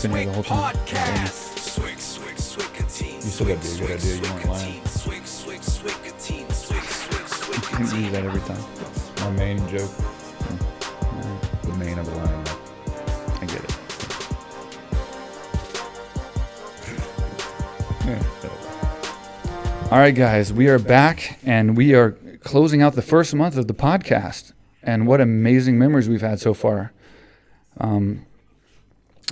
been here the whole time. You still got to do a good idea. You weren't lying. You can't use that every time. My main joke. The main of the line. I get it. All right, guys, we are back, and we are closing out the first month of the podcast. And what amazing memories we've had so far.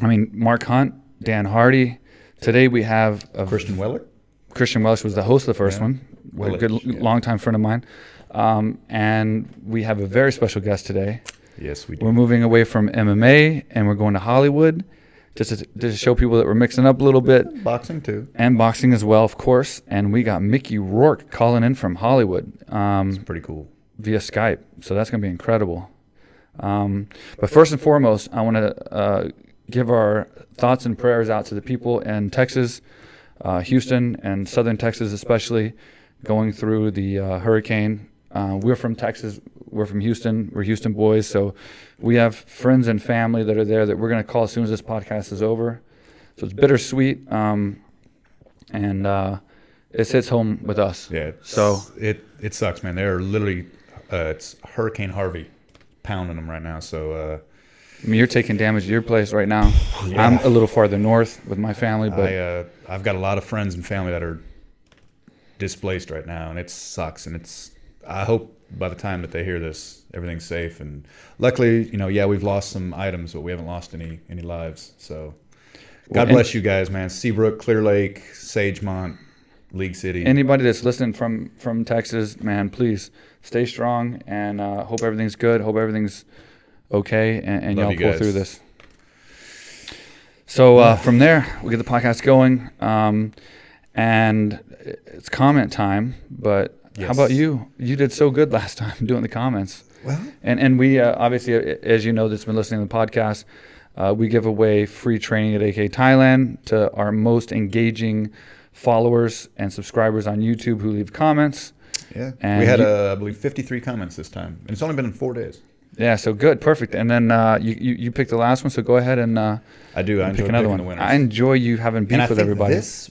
Mark Hunt, Dan Hardy. Today we have Christian Wellick. Christian Wellish was the host of the first one. A good longtime friend of mine. And we have a very special guest today. Yes, we do. We're moving away from MMA, and we're going to Hollywood just to show people that we're mixing up a little bit. Boxing, too. And boxing as well, of course. And we got Mickey Rourke calling in from Hollywood. It's pretty cool. Via Skype. So that's going to be incredible. But first and foremost, I want to give our thoughts and prayers out to the people in Texas, Houston, and southern Texas especially, going through the hurricane. We're from Texas. We're from Houston. We're Houston boys. So we have friends and family that are there that we're going to call as soon as this podcast is over. So it's bittersweet. And it hits home with us. Yeah. So it sucks, man. They're literally, it's Hurricane Harvey pounding them right now. So, you're taking damage to your place right now. Yeah. I'm a little farther north with my family, but I've got a lot of friends and family that are displaced right now, and it sucks. And I hope by the time that they hear this, everything's safe. And luckily, we've lost some items, but we haven't lost any lives. So God bless you guys, man. Seabrook, Clear Lake, Sagemont, League City. Anybody that's listening from Texas, man, please stay strong, and hope everything's good. Hope everything's okay, and y'all pull through this. So from there, we get the podcast going, and it's comment time. But yes. How about you? You did so good last time doing the comments. Well, and we obviously, as you know, that's been listening to the podcast, we give away free training at AKA Thailand to our most engaging followers and subscribers on YouTube who leave comments. Yeah, and we had, I believe, 53 comments this time, and it's only been in 4 days. Yeah, so good, perfect. And then you picked the last one, so go ahead and I do. I enjoy pick another one. The winners. I enjoy you having beef with everybody. This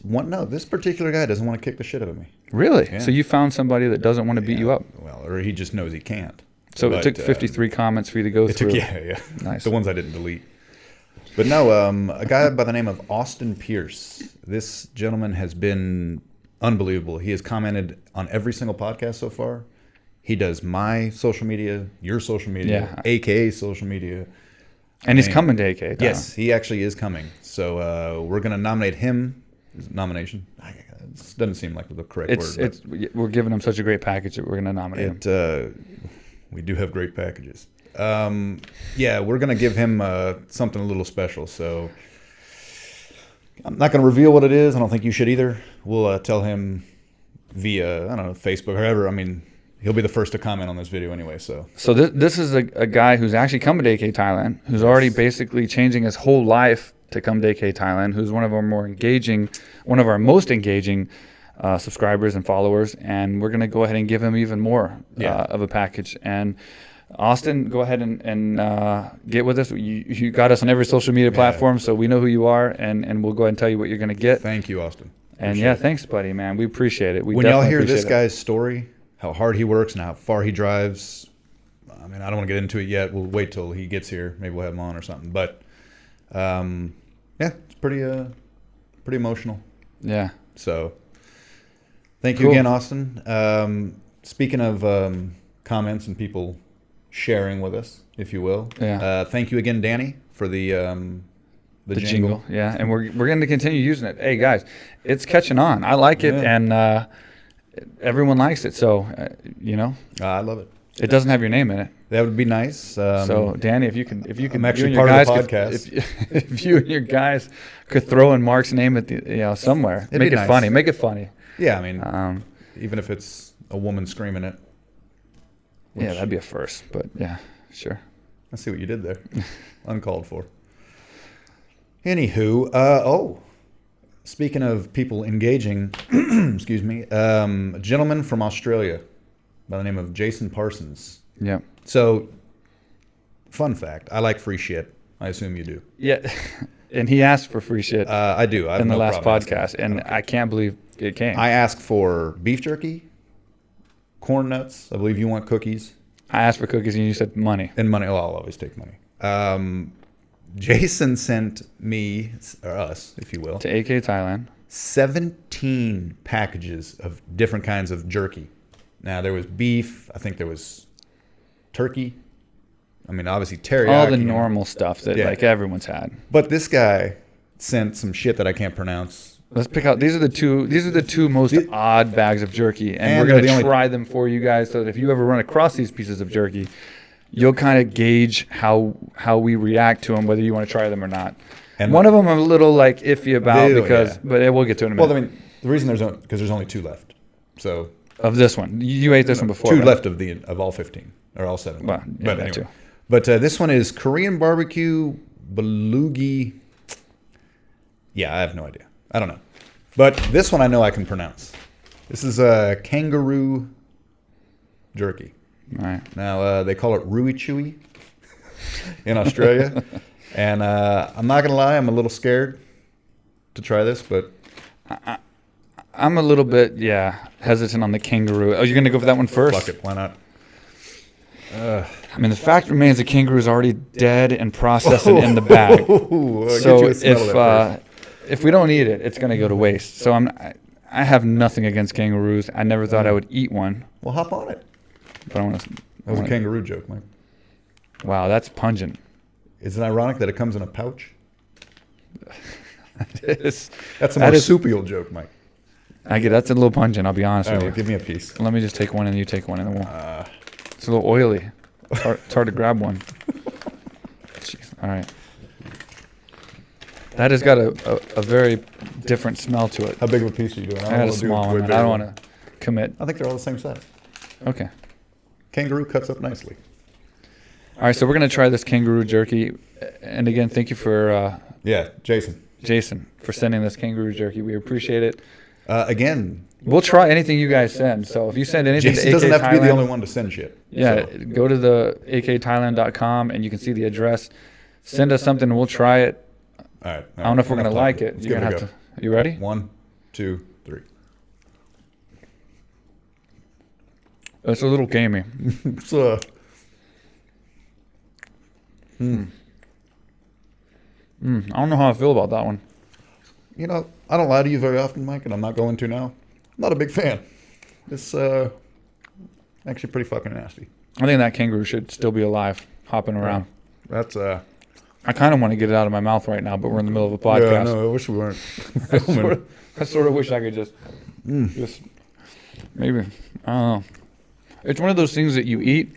particular guy doesn't want to kick the shit out of me. Really? Yeah. So you found somebody that doesn't want to beat you up? Well, or he just knows he can't. So it took 53 comments for you to go through. Yeah. Nice. The ones I didn't delete. But no, a guy by the name of Austin Pierce. This gentleman has been unbelievable. He has commented on every single podcast so far. He does my social media, your social media, AKA social media. And he's coming to AKA. Yes, he actually is coming. So we're going to nominate him. His nomination. It doesn't seem like the correct word. We're giving him such a great package that we're going to nominate him. We do have great packages. We're going to give him something a little special. So I'm not going to reveal what it is. I don't think you should either. We'll tell him via, I don't know, Facebook or whatever. I mean, he'll be the first to comment on this video anyway. So this is a guy who's actually coming to AKA Thailand, who's already basically changing his whole life to come to AKA Thailand, who's one of our most engaging subscribers and followers. And we're going to go ahead and give him even more of a package. And Austin, go ahead and get with us. You got us on every social media platform, so we know who you are, and we'll go ahead and tell you what you're going to get. Thank you, Austin. And thanks, buddy, man. We appreciate it. When y'all hear this guy's story, how hard he works and how far he drives, I mean, I don't want to get into it yet. We'll wait till he gets here. Maybe we'll have him on or something. But it's pretty emotional. Yeah. So thank you again, Austin. Speaking of comments and people sharing with us, if you will. Yeah. Thank you again, Danny, for the jingle. Yeah, and we're going to continue using it. Hey guys, it's catching on. I like it, and everyone likes it. So I love it. It doesn't have your name in it. That would be nice. So Danny, if you can, I'm actually part of the podcast. If you and your guys could throw in Mark's name at the somewhere, make it funny. Make it funny. Yeah, I mean, even if it's a woman screaming it. Yeah, that'd be a first. But yeah, sure. I see what you did there. Uncalled for. Anywho, speaking of people engaging, excuse me, a gentleman from Australia by the name of Jason Parsons. Yeah. So, fun fact, I like free shit. I assume you do. Yeah. And he asked for free shit I do. I have in the no last problem podcast, and I can't believe it came. I ask for beef jerky, corn nuts. I believe you want cookies. I asked for cookies, and you said money. And money. Oh, I'll always take money. Jason sent me, or us, if you will, To AKA Thailand. 17 packages of different kinds of jerky. Now, there was beef. I think there was turkey. I mean, obviously teriyaki. All the normal stuff that like everyone's had. But this guy sent some shit that I can't pronounce. Let's pick out. These are the two most odd bags of jerky, and we're they're gonna the try them for you guys, so that if you ever run across these pieces of jerky, you'll kind of gauge how we react to them, whether you want to try them or not. And one of them I'm a little like iffy about but we'll get to it in a minute. Well, I mean, the reason because there's only 2 left. So of this one, you ate this one before. 2 left of all 15 or all 7. Well, yeah, but anyway. But this one is Korean barbecue belugi. Yeah, I have no idea. I don't know. But this one I know I can pronounce. This is kangaroo jerky. All right. Now, they call it Rui Chewy in Australia. And I'm not going to lie, I'm a little scared to try this, but... I'm a little bit, hesitant on the kangaroo. Oh, you're going to go for that one first? Fuck it, why not? I mean, the fact remains the kangaroo is already dead and processed and in the bag. So if we don't eat it, it's going to go to waste. So I have nothing against kangaroos. I never thought I would eat one. Well, hop on it. But I want to. That was a kangaroo joke, Mike. Wow, that's pungent. Is it ironic that it comes in a pouch? It is. That's a marsupial joke, Mike. That's a little pungent. I'll be honest with you. Give me a piece. Let me just take one, and you take one, and then it's a little oily. It's hard to grab one. Jeez. All right. That has got a very different smell to it. How big of a piece are you doing? I had a small one. I don't want to commit. I think they're all the same size. Okay. Kangaroo cuts up nicely. All right, so we're going to try this kangaroo jerky. And again, thank you for... Jason, for sending this kangaroo jerky. We appreciate it. Again... We'll try anything you guys send. So if you send anything Jason to AKA doesn't have Thailand, to be the only one to send shit. Yeah, go to the akathailand.com and you can see the address. Send us something and we'll try it. All right. I don't know if we're going to like it. You're going to have to... You ready? 1, 2, 3. It's a little gamey. It's I don't know how I feel about that one. You know, I don't lie to you very often, Mike, and I'm not going to now. I'm not a big fan. It's actually pretty fucking nasty. I think that kangaroo should still be alive, hopping around. That's I kind of want to get it out of my mouth right now, but we're in the middle of a podcast. Yeah, no, I wish we weren't filming. I sort of wish I could just maybe, I don't know. It's one of those things that you eat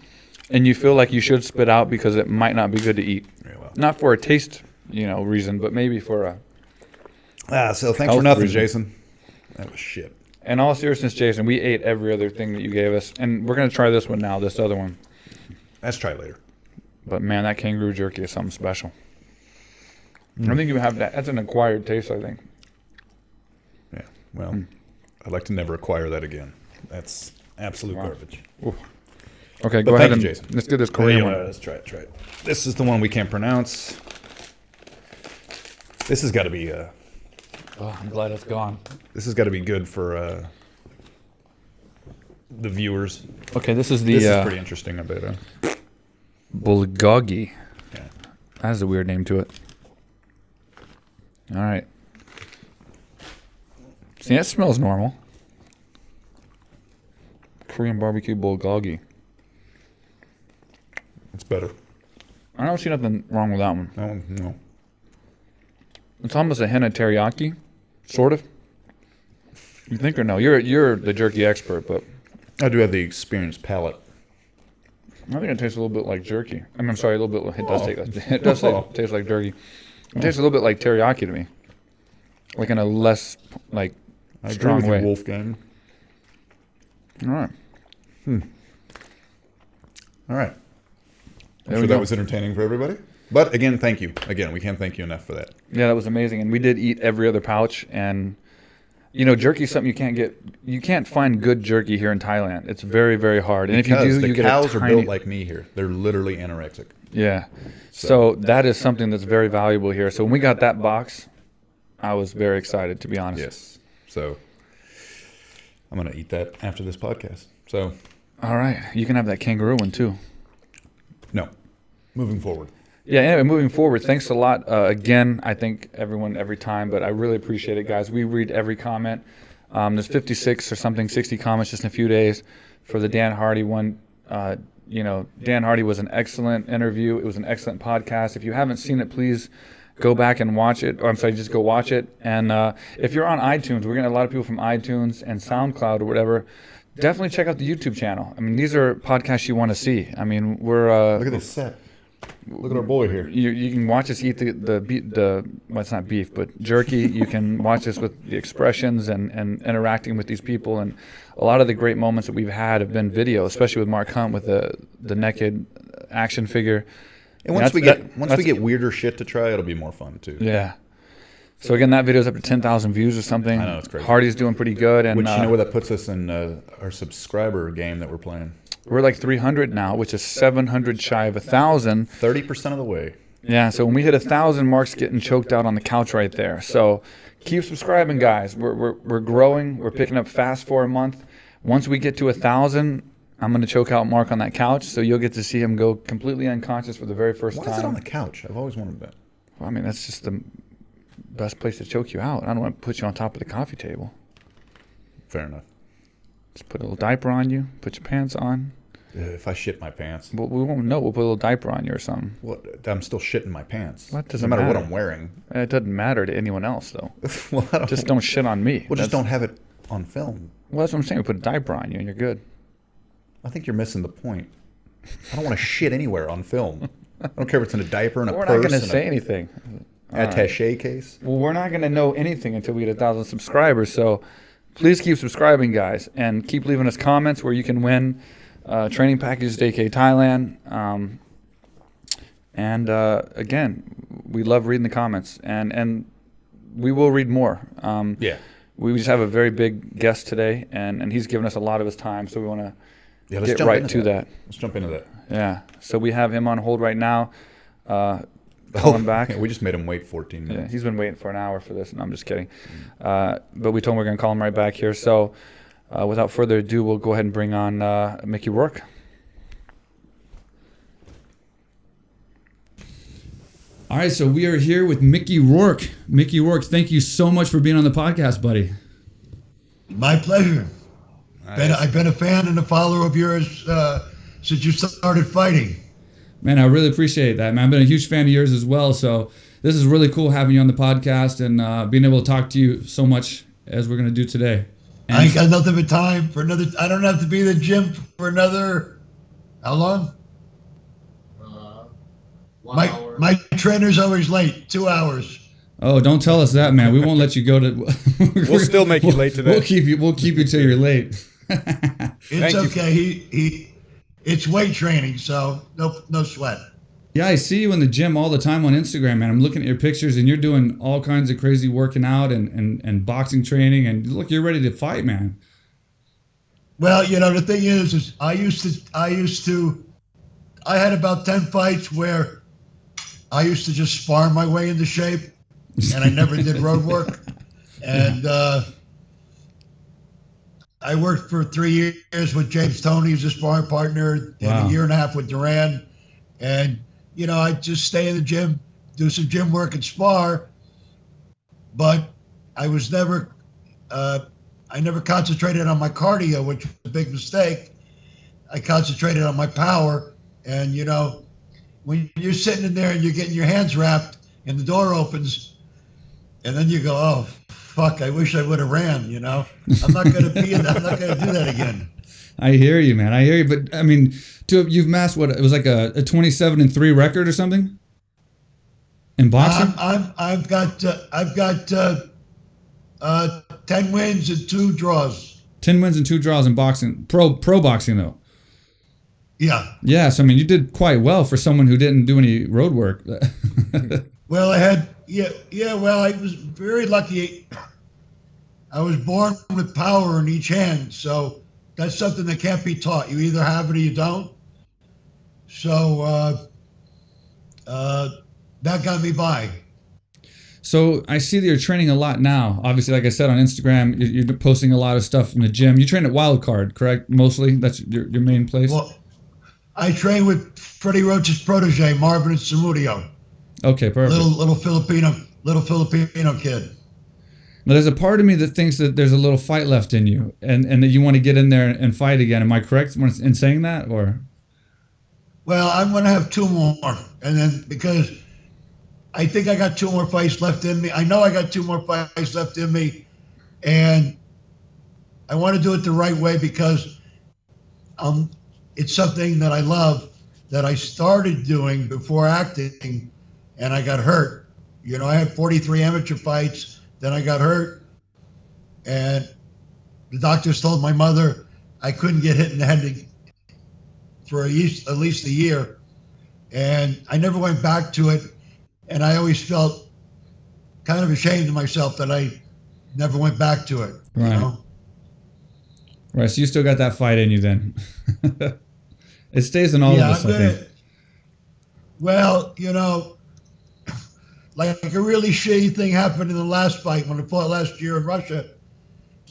and you feel like you should spit out because it might not be good to eat. Yeah, well. Not for a taste, reason, but maybe for a so thanks for nothing, reason. Jason. That was shit. In all seriousness, Jason, we ate every other thing that you gave us, and we're going to try this one now, this other one. Let's try it later. But, man, that kangaroo jerky is something special. I think you have that. That's an acquired taste, I think. Yeah, well, I'd like to never acquire that again. That's absolute garbage. Ooh. Okay, go ahead, Jason. Let's do this Korean one. Let's try it. This is the one we can't pronounce. This has got to be... I'm glad it's gone. This has got to be good for the viewers. Okay, this is the... This is pretty interesting, I bet. Bulgogi. Yeah. That has a weird name to it. All right. See, that smells normal. Korean barbecue bulgogi. It's better. I don't see nothing wrong with that one. That one, no. It's almost a henna teriyaki, sort of. You think or no? You're the jerky expert, but I do have the experienced palate. I think it tastes a little bit like jerky. I'm sorry, a little bit. It does taste like jerky. It tastes a little bit like teriyaki to me, like in a less strong way. Wolfgang. All right. All right. I'm sure that was entertaining for everybody. But again, thank you. Again, we can't thank you enough for that. Yeah, that was amazing. And we did eat every other pouch, and Jerky is something you can't find good jerky here in Thailand. It's very, very hard. And if you do, you get cows a are tiny, built like me here. They're literally anorexic. Yeah. So that is something that's very valuable here. So when we got that box, I was very excited, to be honest. Yes. So I'm going to eat that after this podcast. So. All right. You can have that kangaroo one too. No. Moving forward. Yeah, anyway, moving forward, thanks a lot. Again, I thank everyone every time, but I really appreciate it, guys. We read every comment. There's 56 or something, 60 comments just in a few days for the Dan Hardy one. Dan Hardy was an excellent interview. It was an excellent podcast. If you haven't seen it, please go back and watch it. Or I'm sorry, just go watch it. And if you're on iTunes, we're getting a lot of people from iTunes and SoundCloud or whatever. Definitely check out the YouTube channel. I mean, these are podcasts you want to see. I mean, we're... Look at this set. Look at our boy here. You can watch us eat the well, it's not beef, but jerky. You can watch us with the expressions and interacting with these people. And a lot of the great moments that we've had have been video, especially with Mark Hunt with the naked action figure. And once we get weirder shit to try, it'll be more fun too. Yeah. So again, that video's up to 10,000 views or something. I know, it's crazy. Hardy's doing pretty good. And which, you know where that puts us in our subscriber game that we're playing? We're like 300 now, which is 700 shy of 1,000. 30% of the way. Yeah, so when we hit 1,000, Mark's getting choked out on the couch right there. So keep subscribing, guys. We're growing. We're picking up fast for a month. Once we get to 1,000, I'm going to choke out Mark on that couch, so you'll get to see him go completely unconscious for the very first time. Why is it on the couch? I've always wanted that. Well, I mean, that's just the best place to choke you out. I don't want to put you on top of the coffee table. Fair enough. Just put a little diaper on you, put your pants on. If I shit my pants. Well, we won't know. We'll put a little diaper on you or something. What? I'm still shitting my pants. Well, doesn't no matter matter what I'm wearing. It doesn't matter to anyone else, though. Well, just don't shit on me. Well, just don't have it on film. Well, that's what I'm saying. We put a diaper on you and you're good. I think you're missing the point. I don't want to shit anywhere on film. I don't care if it's in a diaper, in a purse. We're not going to say anything. Attaché case. Well, we're not going to know anything until we get 1,000 subscribers. So please keep subscribing, guys, and keep leaving us comments where you can win training packages to AKA Thailand. Again, we love reading the comments, and we will read more. Yeah. We just have a very big guest today, and he's given us a lot of his time, so we want to get right to that. Let's jump into that. Yeah. So we have him on hold right now. Call him back. Yeah, we just made him wait 14 minutes. Yeah, he's been waiting for an hour for this. No, I'm just kidding. But we told him we're going to call him right back here. So without further ado, we'll go ahead and bring on Mickey Rourke. All right, so we are here with Mickey Rourke. Mickey Rourke, thank you so much for being on the podcast, buddy. My pleasure. Nice. I've been a fan and a follower of yours since you started fighting. Man, I really appreciate that, man. I've been a huge fan of yours as well, so this is really cool having you on the podcast and being able to talk to you so much as we're going to do today. And I ain't got nothing but time for another. I don't have to be in the gym for another. How long? 1 hour. My trainer's always late. 2 hours. Oh, don't tell us that, man. We won't let you go to. We'll still make you late today. We'll keep you till you're late. It's okay. It's weight training, so no sweat. Yeah, I see you in the gym all the time on Instagram, man. I'm looking at your pictures, and you're doing all kinds of crazy working out and boxing training, and look, you're ready to fight, man. Well, the thing is I had about 10 fights where I used to just spar my way into shape, and I never did road work. And I worked for 3 years with James Toney as a sparring partner, and a year and a half with Duran. And, I'd just stay in the gym, do some gym work and spar. But I was never, I never concentrated on my cardio, which was a big mistake. I concentrated on my power. And, when you're sitting in there and you're getting your hands wrapped and the door opens, and then you go, oh, fuck, I wish I would have ran, I'm not going to do that again. I hear you, man. I hear you. But, I mean, you've massed what? It was like a 27-3 record or something? In boxing? I've got 10 wins and 2 draws. 10 wins and 2 draws in boxing. Pro boxing, though. Yeah. Yeah, so I mean, you did quite well for someone who didn't do any road work. Well, I had, well, I was very lucky. I was born with power in each hand, so that's something that can't be taught. You either have it or you don't. So that got me by. So I see that you're training a lot now. Obviously, like I said on Instagram, you're posting a lot of stuff from the gym. You train at Wildcard, correct? Mostly, that's your main place. Well, I train with Freddie Roach's protege, Marvin Samudio. Okay, perfect. Little Filipino kid. Now, there's a part of me that thinks that there's a little fight left in you, and that you want to get in there and fight again. Am I correct in saying that, or? Well, I'm going to have 2 more, and then because I think I got 2 more fights left in me. I know I got 2 more fights left in me, and I want to do it the right way because it's something that I love that I started doing before acting, and I got hurt. You know, I had 43 amateur fights, then I got hurt, and the doctors told my mother I couldn't get hit in the head for at least a year, and I never went back to it. And I always felt kind of ashamed of myself that I never went back to it. Right. You know? Right. So you still got that fight in you then. It stays in all of us, I think. Well, you know, like a really shitty thing happened in the last fight when I fought last year in Russia.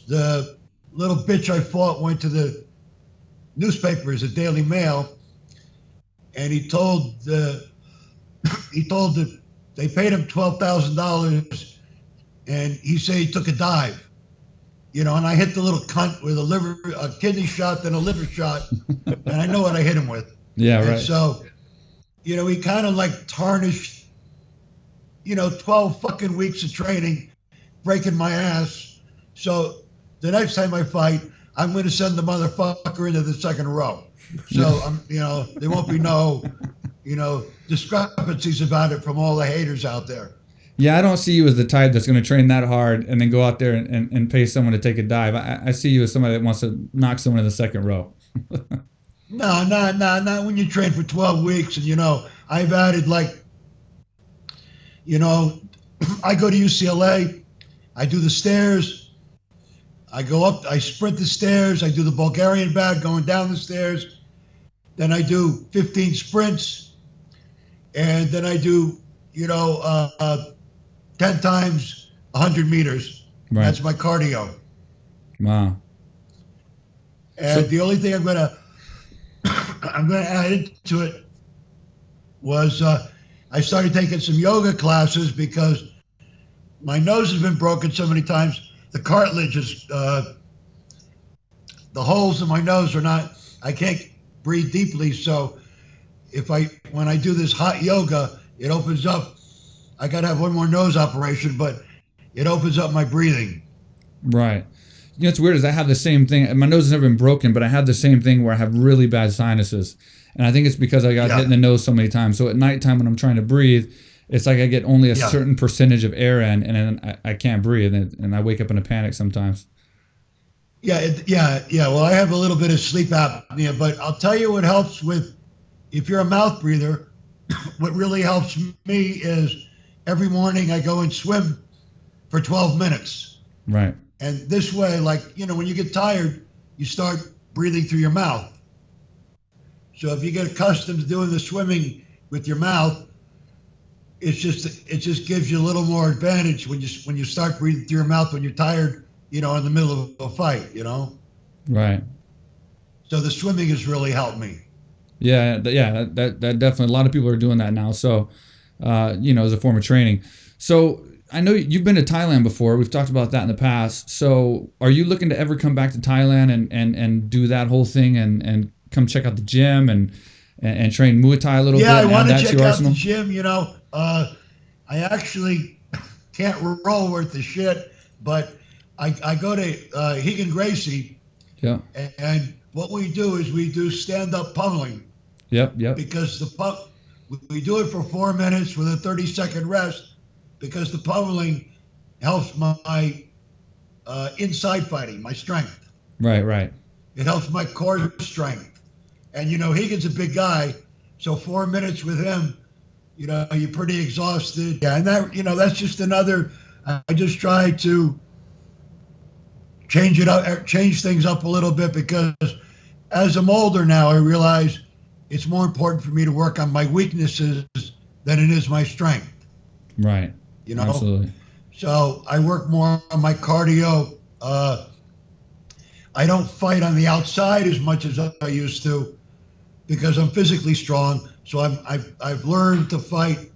The little bitch I fought went to the newspapers, the Daily Mail, and he told they paid him $12,000, and he said he took a dive, you know, and I hit the little cunt with a kidney shot, then a liver shot, and I know what I hit him with. Yeah, and right. So, you know, he kind of like tarnished, you know, 12 fucking weeks of training, breaking my ass. So the next time I fight, I'm going to send the motherfucker into the second row. So, you know, there won't be no, you know, discrepancies about it from all the haters out there. Yeah, I don't see you as the type that's going to train that hard and then go out there and pay someone to take a dive. I see you as somebody that wants to knock someone in the second row. No, not when you train for 12 weeks. And, you know, I've added like, you know, I go to UCLA, I do the stairs, I go up, I sprint the stairs, I do the Bulgarian bag going down the stairs, then I do 15 sprints, and then I do, you know, 10 times 100 meters. Right. That's my cardio. Wow. And the only thing I'm gonna add into it was I started taking some yoga classes because my nose has been broken so many times. The cartilage is, the holes in my nose are not, I can't breathe deeply. So when I do this hot yoga, it opens up. I got to have one more nose operation, but it opens up my breathing. Right. You know, what's weird is I have the same thing. My nose has never been broken, but I have the same thing where I have really bad sinuses. And I think it's because I got hit in the nose so many times. So at nighttime when I'm trying to breathe, it's like I get only a certain percentage of air in, and then I can't breathe, and I wake up in a panic sometimes. Yeah. Well, I have a little bit of sleep apnea, but I'll tell you what helps with, if you're a mouth breather, what really helps me is every morning I go and swim for 12 minutes. Right. And this way, like, you know, when you get tired, you start breathing through your mouth. So if you get accustomed to doing the swimming with your mouth, it just gives you a little more advantage when you start breathing through your mouth when you're tired, you know, in the middle of a fight, you know. Right. So the swimming has really helped me. Yeah, that definitely, a lot of people are doing that now. So, you know, as a form of training. So I know you've been to Thailand before. We've talked about that in the past. So are you looking to ever come back to Thailand and do that whole thing and come check out the gym and train Muay Thai a little bit? Yeah, I want to check out arsenal? the gym. You know, I actually can't roll worth the shit, but I go to Hegan Gracie. Yeah. And what we do is we do stand-up pummeling. Yep. Because we do it for 4 minutes with a 30-second rest, because the pummeling helps my inside fighting, my strength. Right. It helps my core strength. And, you know, Higgins a big guy, so 4 minutes with him, you know, you're pretty exhausted. Yeah, and that, you know, that's just another, I just try to change things up a little bit, because as I'm older now, I realize it's more important for me to work on my weaknesses than it is my strength. Right. You know? Absolutely. So I work more on my cardio. I don't fight on the outside as much as I used to, because I'm physically strong. So I've learned to fight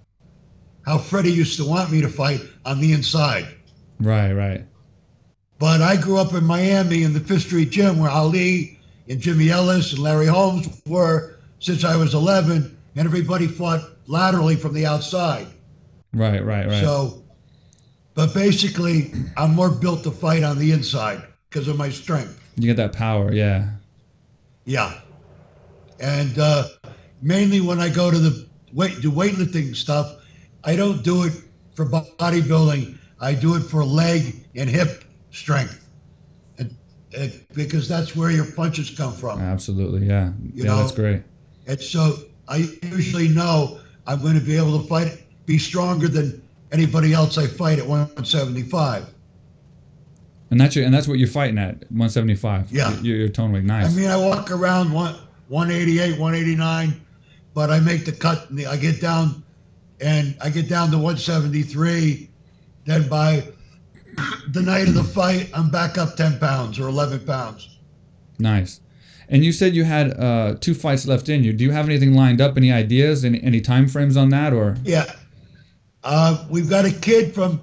how Freddie used to want me to fight, on the inside. Right. But I grew up in Miami in the Fifth Street Gym, where Ali and Jimmy Ellis and Larry Holmes were since I was 11, and everybody fought laterally from the outside. Right. So, but basically, I'm more built to fight on the inside because of my strength. You get that power, yeah. Yeah. And mainly when I go to do weightlifting stuff, I don't do it for bodybuilding. I do it for leg and hip strength, and because that's where your punches come from. Absolutely, yeah. You know, that's great. And so I usually know I'm going to be able to be stronger than anybody else I fight at 175. And that's what you're fighting at, 175. Yeah. Your tone weight, nice. I mean, I walk around 188, 189, but I make the cut. And I get down to 173. Then by the night of the fight, I'm back up 10 pounds or 11 pounds. Nice. And you said you had 2 fights left in you. Do you have anything lined up? Any ideas? Any time frames on that? Or yeah, we've got a kid from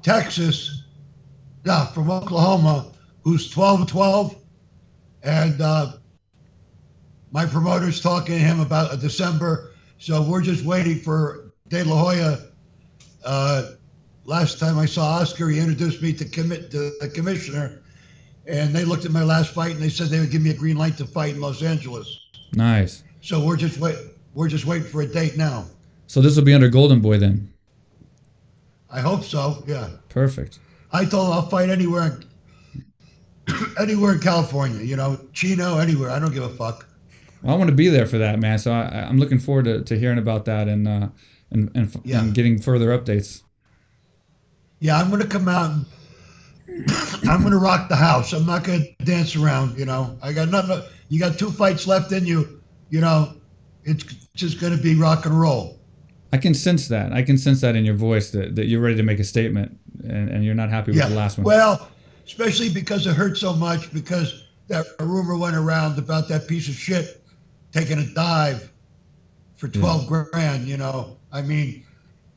Texas, from Oklahoma, who's 12-12, and my promoter's talking to him about a December. So we're just waiting for De La Hoya. Last time I saw Oscar, he introduced me to the commissioner, and they looked at my last fight and they said they would give me a green light to fight in Los Angeles. nice. So we're just waiting for a date now. So this will be under Golden Boy then. I hope so. Yeah. Perfect. I told him I'll fight anywhere in California. You know, Chino, anywhere. I don't give a fuck. Well, I want to be there for that, man. So I'm looking forward to hearing about that and getting further updates. Yeah, I'm going to come out and I'm going to rock the house. I'm not going to dance around, you know. I got nothing. You got 2 fights left in you, you know. It's just going to be rock and roll. I can sense that. I can sense that in your voice that you're ready to make a statement and you're not happy with the last one. Well, especially because it hurt so much, because that rumor went around about that piece of shit taking a dive for 12 grand, you know. I mean,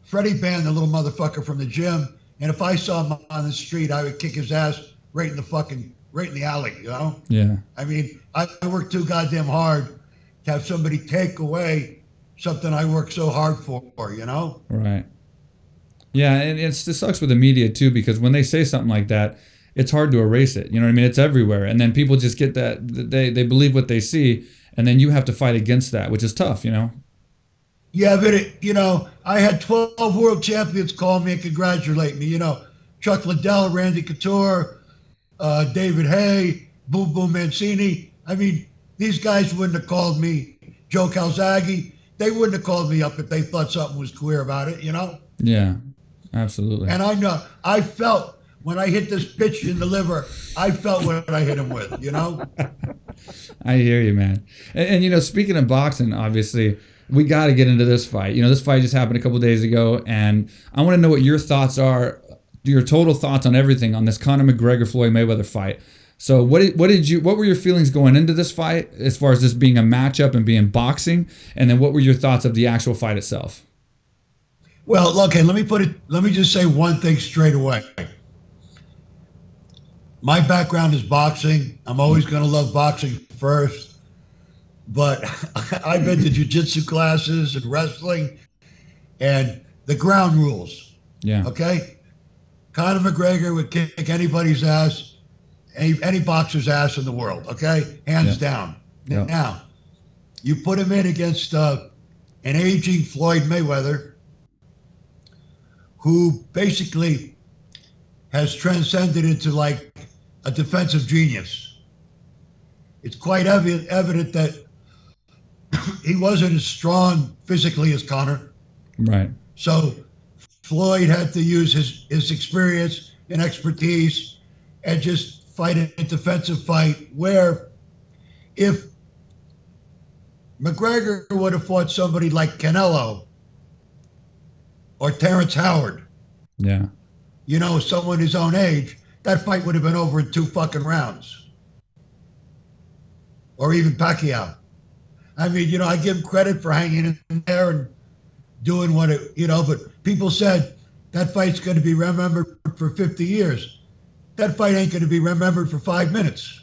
Freddie banned the little motherfucker from the gym, and if I saw him on the street, I would kick his ass right in the alley, you know? Yeah. I mean, I work too goddamn hard to have somebody take away something I work so hard for, you know? Right. Yeah, and it sucks with the media too, because when they say something like that, it's hard to erase it. You know what I mean? It's everywhere. And then people just get that, they believe what they see, and then you have to fight against that, which is tough, you know? Yeah, but you know, I had 12 world champions call me and congratulate me. You know, Chuck Liddell, Randy Couture, David Hay, Boom Boom Mancini. I mean, these guys wouldn't have called me. Joe Calzaghe, they wouldn't have called me up if they thought something was queer about it, you know? Yeah, absolutely. And I felt when I hit this bitch in the liver, I felt what I hit him with, you know? I hear you, man. And you know, speaking of boxing, obviously, we got to get into this fight. You know, this fight just happened a couple days ago, and I want to know what your thoughts are, your total thoughts on everything on this Conor McGregor Floyd Mayweather fight. So what were your feelings going into this fight as far as this being a matchup and being boxing, and then what were your thoughts of the actual fight itself? Well, okay, let me just say one thing straight away. My background is boxing. I'm always going to love boxing first. But I've been to jiu-jitsu classes and wrestling and the ground rules. Yeah. Okay? Conor McGregor would kick anybody's ass, any boxer's ass in the world. Okay? Hands down. Yeah. Now, you put him in against an aging Floyd Mayweather, who basically has transcended into like a defensive genius. It's quite evident that he wasn't as strong physically as Conor. Right. So Floyd had to use his experience and expertise and just fight a defensive fight where if McGregor would have fought somebody like Canelo or Terrence Howard, Yeah. you know, someone his own age, that fight would have been over in 2 fucking rounds. Or even Pacquiao. I mean, you know, I give him credit for hanging in there and doing what it, you know, but people said that fight's going to be remembered for 50 years. That fight ain't going to be remembered for 5 minutes.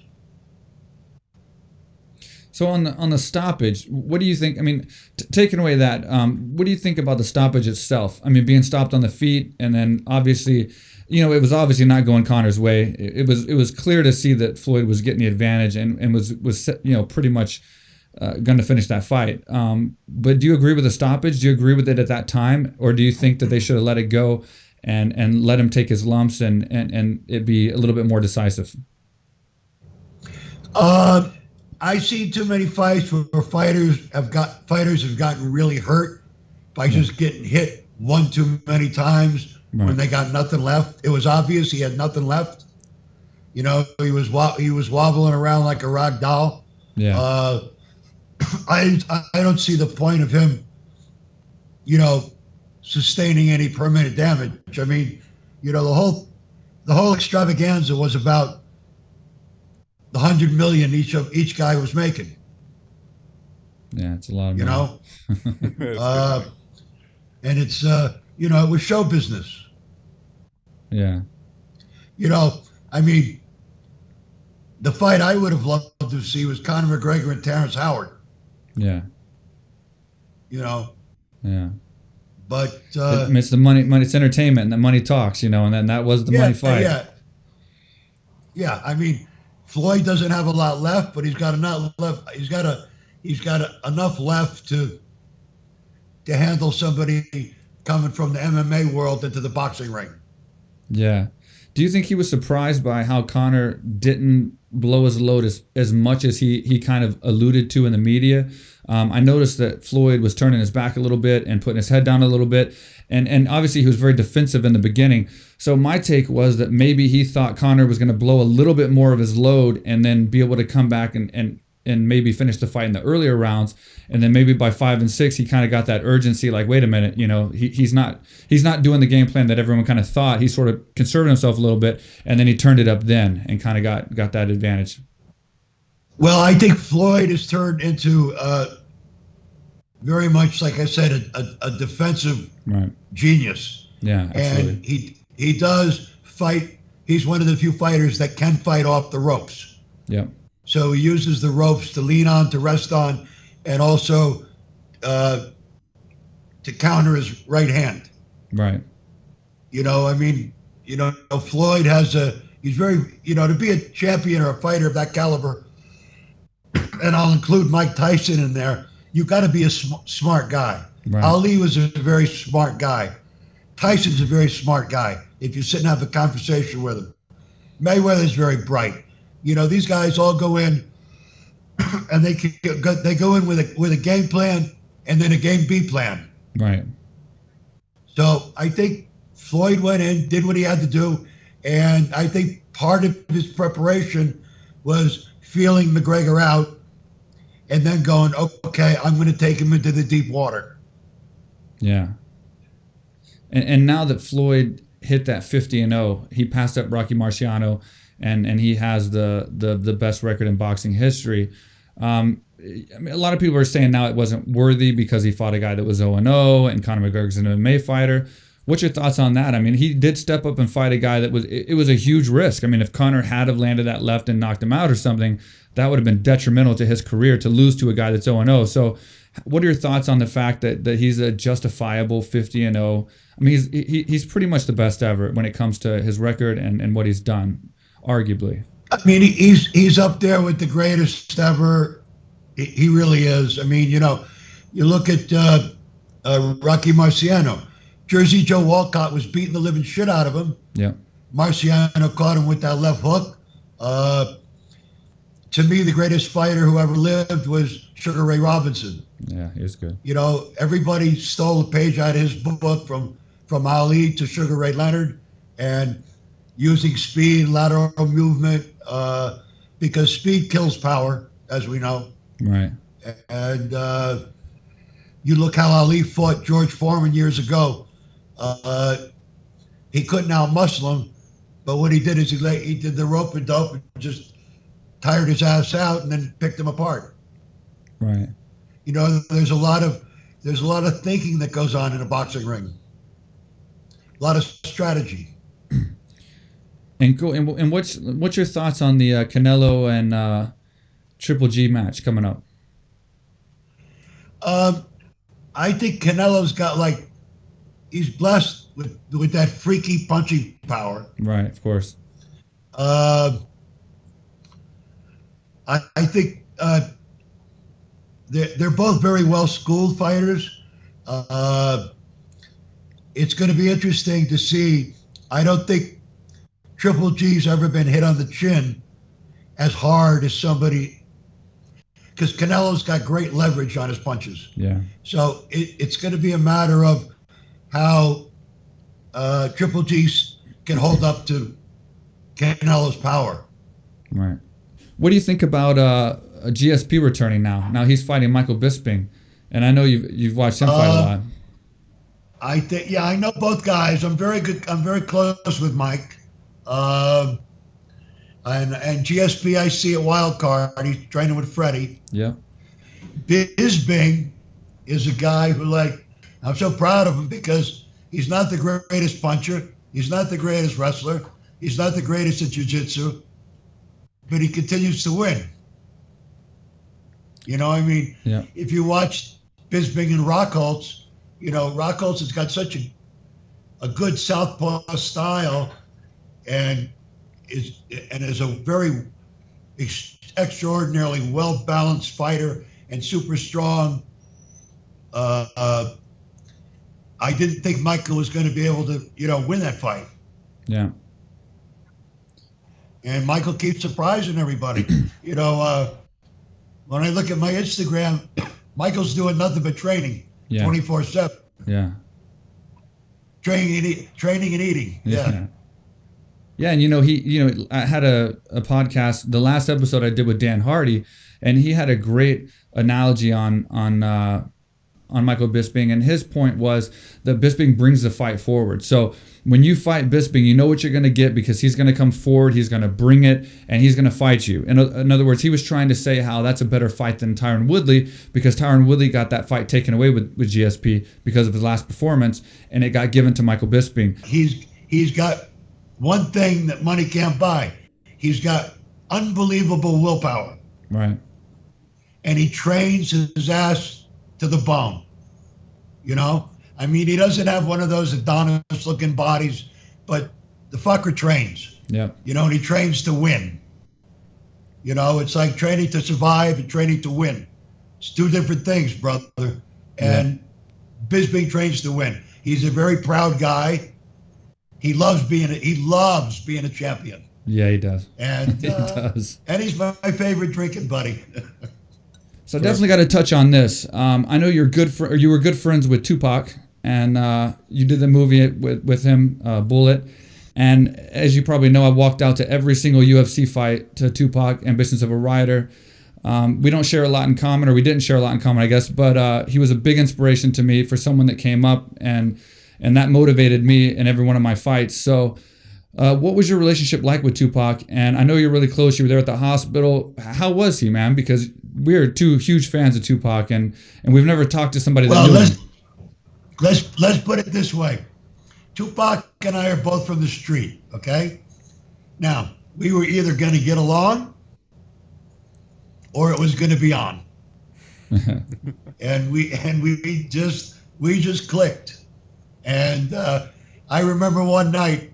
So on the stoppage, what do you think? I mean, taking away that, what do you think about the stoppage itself? I mean, being stopped on the feet, and then obviously, you know, it was obviously not going Conor's way. It was clear to see that Floyd was getting the advantage and was you know, pretty much going to finish that fight. But do you agree with the stoppage? Do you agree with it at that time, or do you think that they should have let it go and let him take his lumps and it be a little bit more decisive? I see too many fights where fighters have gotten really hurt by just getting hit one too many times when they got nothing left. It was obvious he had nothing left. You know, he was wobbling around like a rag doll. Yeah. I don't see the point of him, you know, sustaining any permanent damage. I mean, you know, the whole extravaganza was about the $100 million each guy was making. Yeah, it's a lot of you money. know, and it's you know, it was show business. Yeah. You know, I mean, the fight I would have loved to see was Conor McGregor and Terrence Howard. Yeah. You know. Yeah. But it's the money. It's entertainment, and the money talks. You know, and then that was the money fight. Yeah. I mean, Floyd doesn't have a lot left, but he's got enough left. He's got enough left to handle somebody coming from the MMA world into the boxing ring. Yeah. Do you think he was surprised by how Conor didn't blow his load as much as he kind of alluded to in the media? I noticed that Floyd was turning his back a little bit and putting his head down a little bit. And obviously he was very defensive in the beginning. So my take was that maybe he thought Conor was going to blow a little bit more of his load and then be able to come back and maybe finish the fight in the earlier rounds. And then maybe by 5 and 6, he kind of got that urgency, like, wait a minute, you know, he's not doing the game plan that everyone kind of thought. He sort of conserved himself a little bit, and then he turned it up then and kind of got that advantage. Well, I think Floyd has turned into very much, like I said, a defensive genius. Yeah, absolutely. And he does fight. He's one of the few fighters that can fight off the ropes. Yeah. So he uses the ropes to lean on, to rest on, and also to counter his right hand. Right. You know, I mean, you know, Floyd he's very, you know, to be a champion or a fighter of that caliber, and I'll include Mike Tyson in there, you got to be a smart guy. Right. Ali was a very smart guy. Tyson's a very smart guy. If you sit and have a conversation with him, Mayweather's very bright. You know, these guys all go in, and they go in with a game plan and then a game B plan. Right. So I think Floyd went in, did what he had to do, and I think part of his preparation was feeling McGregor out, and then going, okay, I'm going to take him into the deep water. Yeah. And now that Floyd hit that 50-0, he passed up Rocky Marciano, and he has the best record in boxing history. I mean, a lot of people are saying now it wasn't worthy because he fought a guy that was 0-0, and Conor McGregor's an MMA fighter. What's your thoughts on that? I mean, he did step up and fight a guy that was a huge risk. I mean, if Conor had have landed that left and knocked him out or something, that would have been detrimental to his career to lose to a guy that's 0-0. So what are your thoughts on the fact that he's a justifiable 50-0? I mean, he's pretty much the best ever when it comes to his record and what he's done, arguably. I mean, he's up there with the greatest ever. He really is. I mean, you know, you look at Rocky Marciano. Jersey Joe Walcott was beating the living shit out of him. Yeah. Marciano caught him with that left hook. To me, the greatest fighter who ever lived was Sugar Ray Robinson. Yeah, he was good. You know, everybody stole a page out of his book from Ali to Sugar Ray Leonard. And, using speed, lateral movement, because speed kills power, as we know. Right. And you look how Ali fought George Foreman years ago. He couldn't out-muscle him, but what he did is he did the rope and dope and just tired his ass out and then picked him apart. Right. You know, there's a lot of thinking that goes on in a boxing ring. A lot of strategy. And cool. And what's your thoughts on the Canelo and Triple G match coming up? I think Canelo's got he's blessed with that freaky punching power. Right, of course. I think they're both very well schooled fighters. It's going to be interesting to see. I don't think Triple G's ever been hit on the chin as hard as somebody, because Canelo's got great leverage on his punches. Yeah. So it's going to be a matter of how Triple G can hold up to Canelo's power. Right. What do you think about GSP returning now? Now he's fighting Michael Bisping, and I know you've watched him fight a lot. I know both guys. I'm very close with Mike. And GSP, I see at Wild Card. He's training with Freddie. Yeah. Bisping is a guy who, I'm so proud of him because he's not the greatest puncher. He's not the greatest wrestler. He's not the greatest at jiu-jitsu. But he continues to win. You know, I mean, yeah. If you watch Bisping and Rockholtz, Rockholtz has got such a good southpaw style and is a very extraordinarily well-balanced fighter and super strong. I didn't think Michael was going to be able to, win that fight. Yeah. And Michael keeps surprising everybody. When I look at my Instagram, Michael's doing nothing but training, 24/7. Yeah. Training and eating. Yeah. Yeah, and I had a podcast. The last episode I did with Dan Hardy, and he had a great analogy on Michael Bisping, and his point was that Bisping brings the fight forward. So when you fight Bisping, you know what you're going to get because he's going to come forward, he's going to bring it, and he's going to fight you. In other words, he was trying to say how that's a better fight than Tyron Woodley because Tyron Woodley got that fight taken away with GSP because of his last performance, and it got given to Michael Bisping. He's got one thing that money can't buy. He's got unbelievable willpower. Right. And he trains his ass to the bone. I mean, he doesn't have one of those Adonis-looking bodies, but the fucker trains. Yeah. And he trains to win. It's like training to survive and training to win. It's two different things, brother. And Bisping trains to win. He's a very proud guy. He loves being a champion. Yeah, he does. And he does. And he's my favorite drinking buddy. So I definitely got to touch on this. I know you were good friends with Tupac, and you did the movie with him, Bullet. And as you probably know, I walked out to every single UFC fight to Tupac, Ambitions of a Rider. We don't share a lot in common, or we didn't share a lot in common, I guess. But he was a big inspiration to me for someone that came up, and that motivated me in every one of my fights. So what was your relationship like with Tupac? And I know you're really close. You were there at the hospital. How was he, man? Because we're two huge fans of Tupac, and we've never talked to somebody that knew him. Let's put it this way. Tupac and I are both from the street, okay? Now, we were either going to get along or it was going to be on. and we just clicked. And I remember one night,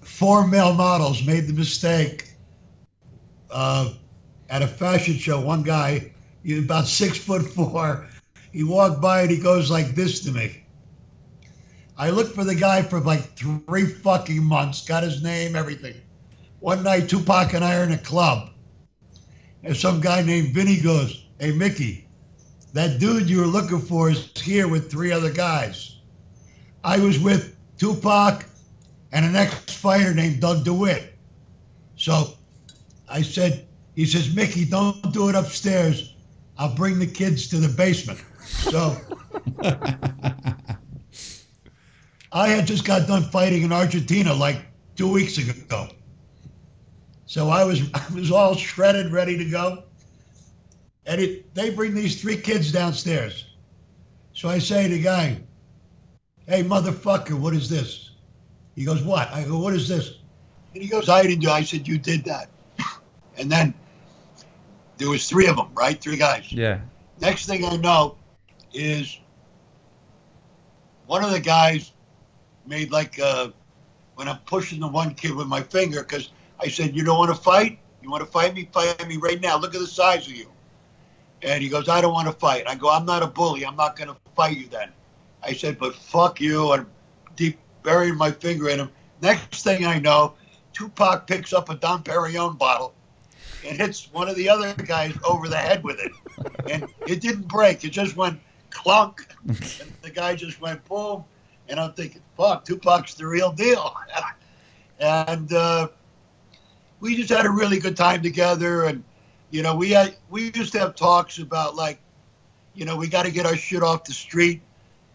4 male models made the mistake at a fashion show. One guy, he was about 6'4", he walked by and he goes like this to me. I looked for the guy for like 3 fucking months, got his name, everything. One night, Tupac and I are in a club, and some guy named Vinny goes, "Hey, Mickey, that dude you were looking for is here with 3 other guys." I was with Tupac and an ex-fighter named Doug DeWitt. So I said, he says, Mickey, don't do it upstairs. I'll bring the kids to the basement. So I had just got done fighting in Argentina like 2 weeks ago. So I was all shredded, ready to go. And they bring these 3 kids downstairs. So I say to the guy, hey, motherfucker, what is this? He goes, what? I go, what is this? And he goes, I didn't do it. I said, you did that. And then there was 3 of them, right? 3 guys. Yeah. Next thing I know is one of the guys made like, when I'm pushing the one kid with my finger, because I said, you don't want to fight? You want to fight me? Fight me right now. Look at the size of you. And he goes, I don't want to fight. I go, I'm not a bully. I'm not going to fight you then. I said, but fuck you. And deep buried my finger in him. Next thing I know, Tupac picks up a Dom Perignon bottle and hits one of the other guys over the head with it. And it didn't break. It just went clunk. And the guy just went boom. And I'm thinking, fuck, Tupac's the real deal. And we just had a really good time together. And, you know, we used to have talks about, like, you know, we got to get our shit off the street.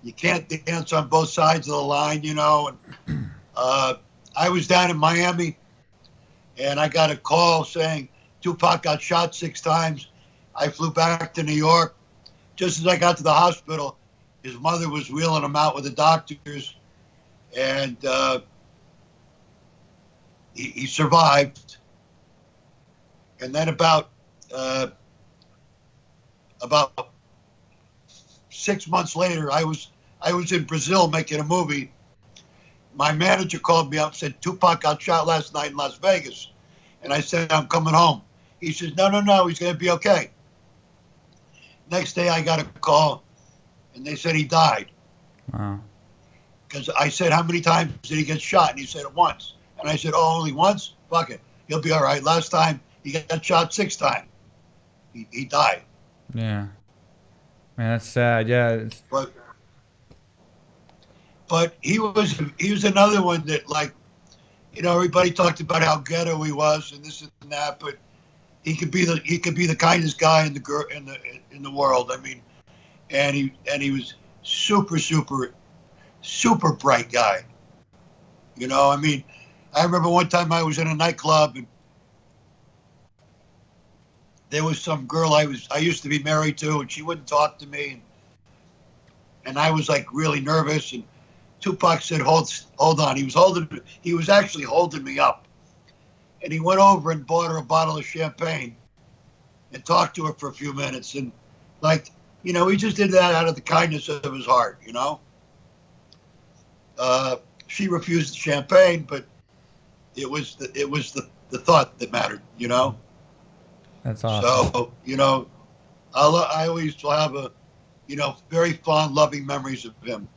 You can't dance on both sides of the line, you know. And I was down in Miami, and I got a call saying Tupac got shot 6 times. I flew back to New York. Just as I got to the hospital, his mother was wheeling him out with the doctors, and he survived. And then about 6 months later, I was in Brazil making a movie. My manager called me up and said, Tupac got shot last night in Las Vegas. And I said, I'm coming home. He says, no, he's going to be okay. Next day, I got a call, and they said he died. Wow. Because I said, how many times did he get shot? And he said, once. And I said, oh, only once? Fuck it. He'll be all right. Last time, he got shot 6 times. He died. Yeah. Man, that's sad. Yeah. But he was another one that, like, you know, everybody talked about how ghetto he was and this and that, but he could be the kindest guy in the world. I mean, and he was super bright guy. You know, I mean, I remember one time I was in a nightclub and there was some girl I used to be married to, and she wouldn't talk to me, and I was like really nervous. And Tupac said, "Hold on." He was actually holding me up, and he went over and bought her a bottle of champagne, and talked to her for a few minutes, and like, you know, he just did that out of the kindness of his heart, you know. She refused the champagne, but it was the thought that mattered, you know. That's awesome. So, you know, I always will have very fond, loving memories of him.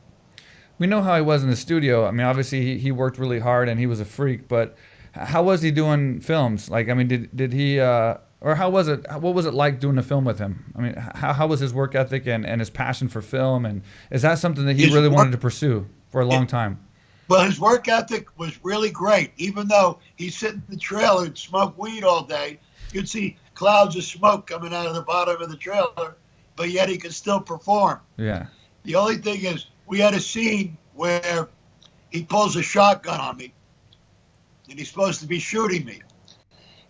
We know how he was in the studio. I mean, obviously he worked really hard and he was a freak, but how was he doing films? Like, I mean, did he, or how was it, what was it like doing a film with him? I mean, how was his work ethic and his passion for film? And is that something that he really wanted to pursue for a long time? Well, his work ethic was really great. Even though he'd sit in the trailer and smoke weed all day, you'd see clouds of smoke coming out of the bottom of the trailer, but yet he could still perform. Yeah. The only thing is, we had a scene where he pulls a shotgun on me, and he's supposed to be shooting me.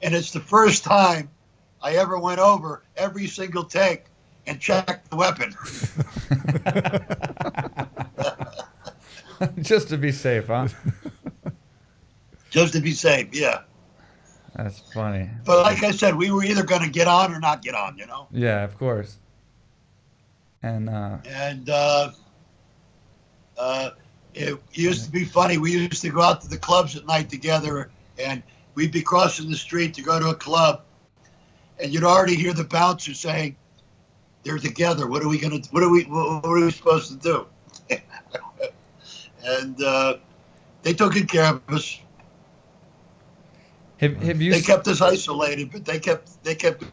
And it's the first time I ever went over every single take and checked the weapon. Just to be safe, huh? Just to be safe, yeah. That's funny. But like I said, we were either going to get on or not get on, you know? Yeah, of course. And it used to be funny. We used to go out to the clubs at night together, and we'd be crossing the street to go to a club, and you'd already hear the bouncer saying, "They're together. What are we supposed to do?" And they took good care of us. They kept us isolated, but they kept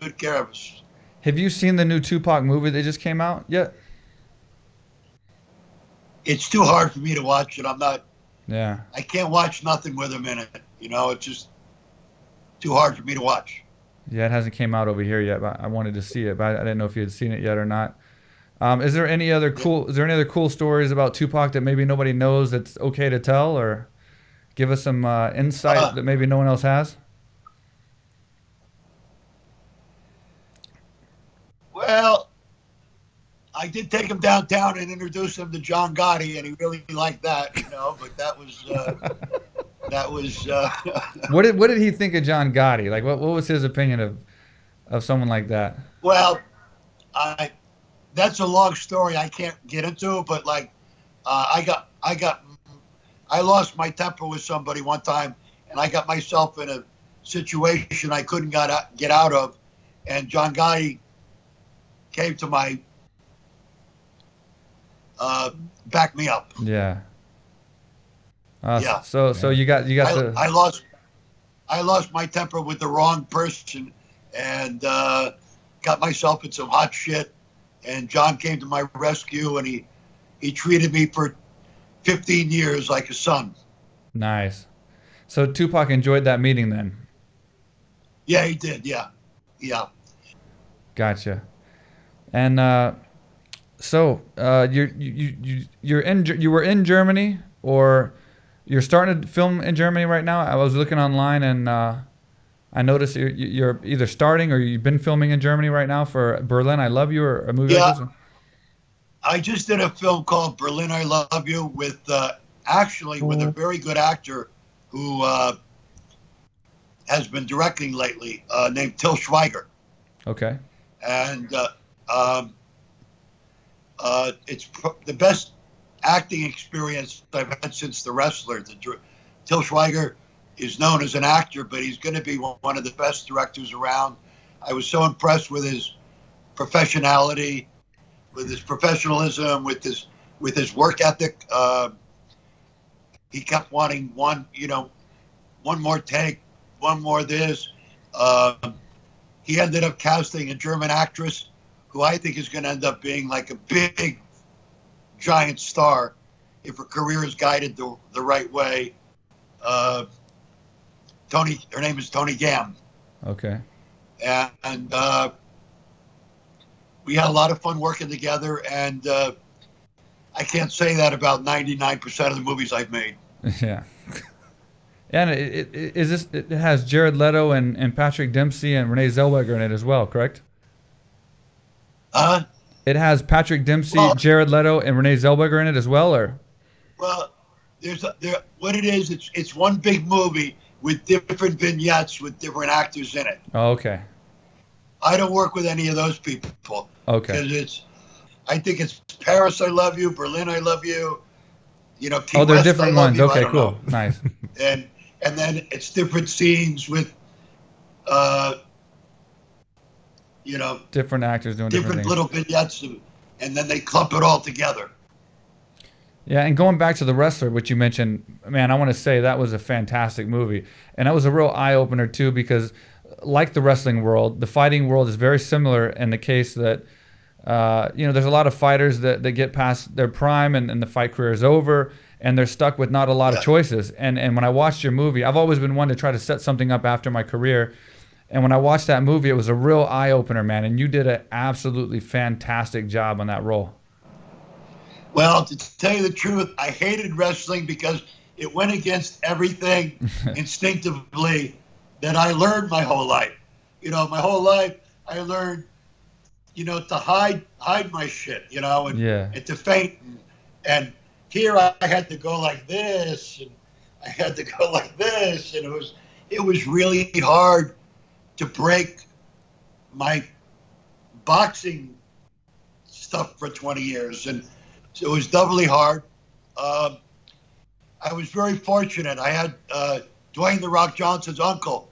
good care of us. Have you seen the new Tupac movie that just came out yet? It's too hard for me to watch it. I'm not Yeah. I can't watch nothing with him in it. You know, it's just too hard for me to watch. Yeah, it hasn't came out over here yet, but I wanted to see it, but I didn't know if you had seen it yet or not. Is there any other cool stories about Tupac that maybe nobody knows that's okay to tell, or give us some insight that maybe no one else has? Well, I did take him downtown and introduce him to John Gotti, and he really liked that, you know. But that was What did he think of John Gotti? Like, what was his opinion of someone like that? Well, that's a long story I can't get into, but like I lost my temper with somebody one time, and I got myself in a situation I couldn't get out of, and John Gotti came to my back me up. Yeah. Yeah. So you got I lost my temper with the wrong person, and got myself in some hot shit. And John came to my rescue, and he treated me for 15 years like a son. Nice. So Tupac enjoyed that meeting then? Yeah, he did. Yeah. Gotcha. And so you were in Germany, or you're starting to film in Germany right now? I was looking online, and I noticed you're either starting or you've been filming in Germany right now for Berlin I Love You, or a movie like this? I just did a film called Berlin I Love You with with a very good actor who has been directing lately, named Till Schweiger. Okay. And it's the best acting experience I've had since The Wrestler. Till Schweiger is known as an actor, but he's going to be one of the best directors around. I was so impressed with his professionality, with his professionalism, with his work ethic. He kept wanting one more take, one more this. He ended up casting a German actress who I think is going to end up being like a big, giant star if her career is guided the right way. Her name is Tony Gam. Okay. And we had a lot of fun working together, and I can't say that about 99% of the movies I've made. Yeah. And it has Jared Leto and Patrick Dempsey and Renee Zellweger in it as well, correct? It has Patrick Dempsey, Jared Leto, and Renee Zellweger in it as well, or? Well, what it is, it's one big movie with different vignettes with different actors in it. Oh, okay. I don't work with any of those people. Okay. Because I think it's Paris I Love You, Berlin I Love You, Key they're West, different I Love ones. You, Okay, I don't cool. know. Nice. And then it's different scenes with, different actors doing different things. little vignettes, and then they clump it all together. Yeah, and going back to The Wrestler, which you mentioned, man, I want to say that was a fantastic movie. And that was a real eye-opener, too, because like the wrestling world, the fighting world is very similar in the case that, there's a lot of fighters that get past their prime and the fight career is over, and they're stuck with not a lot of choices. And when I watched your movie, I've always been one to try to set something up after my career. And when I watched that movie, it was a real eye-opener, man. And you did an absolutely fantastic job on that role. Well, to tell you the truth, I hated wrestling because it went against everything instinctively that I learned my whole life. My whole life I learned, to hide my shit, and to feint. And here I had to go like this, and I had to go like this, and it was really hard to break my boxing stuff for 20 years. And so it was doubly hard. I was very fortunate. I had Dwayne "The Rock" Johnson's uncle,